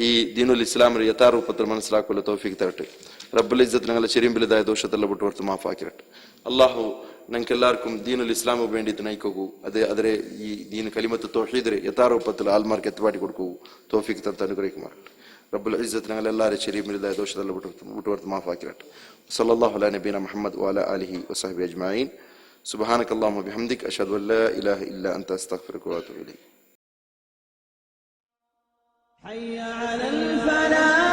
ഈ ദീനുൽ ഇസ്ലാമിന്റെ യഥാരൂപത്തിൽ മനസ്സിലാക്കുള്ള തൗഫീഖ് തരട്ടെ. റബ്ബുൽ ഇസ്സത്ത് ഞങ്ങളെ ശരിയും വലുതായ ദോഷത്തെല്ലാം വിട്ടുവർത്ത് മാഫാക്കിരട്ടെ. അള്ളാഹു ഞങ്ങൾക്ക് എല്ലാവർക്കും ദീനുൽ ഇസ്ലാമു വേണ്ടിയിട്ട് നയിക്കൂ. അതിരെ ഈ ദീൻ കലിമത്ത് തൗഹീദിനെ യഥാരൂപത്തിൽ ആൽമാർക്ക് എത്തിപ്പാട്ടി കൊടുക്കൂ. തൗഫീഖ് തരത്ത് അനുഗ്രഹിക്കുമാറട്ടെ. റബ്ബുൽ ഇസ്സത്ത് ഞങ്ങൾ എല്ലാവരും ശരിയും വലുതായ ദോഷത്തെല്ലാം വിട്ടുവർത്ത് മാഫാക്കിരട്ടെ. സല്ലല്ലാഹു അലാ നബീന മുഹമ്മദ് വഅലാ ആലിഹി വസഹ്ബിഹി അജ്മഈൻ. സുബ്ഹാനക അല്ലാഹുമ്മ ബിഹംദിക അഷ്ഹദു അൻ ലാ ഇലാഹ ഇല്ലാ അൻത അസ്തഗ്ഫിറുക വഅതൂബു ഇലൈക്. ഹയ്യ അലൽ ഫലാഹ്.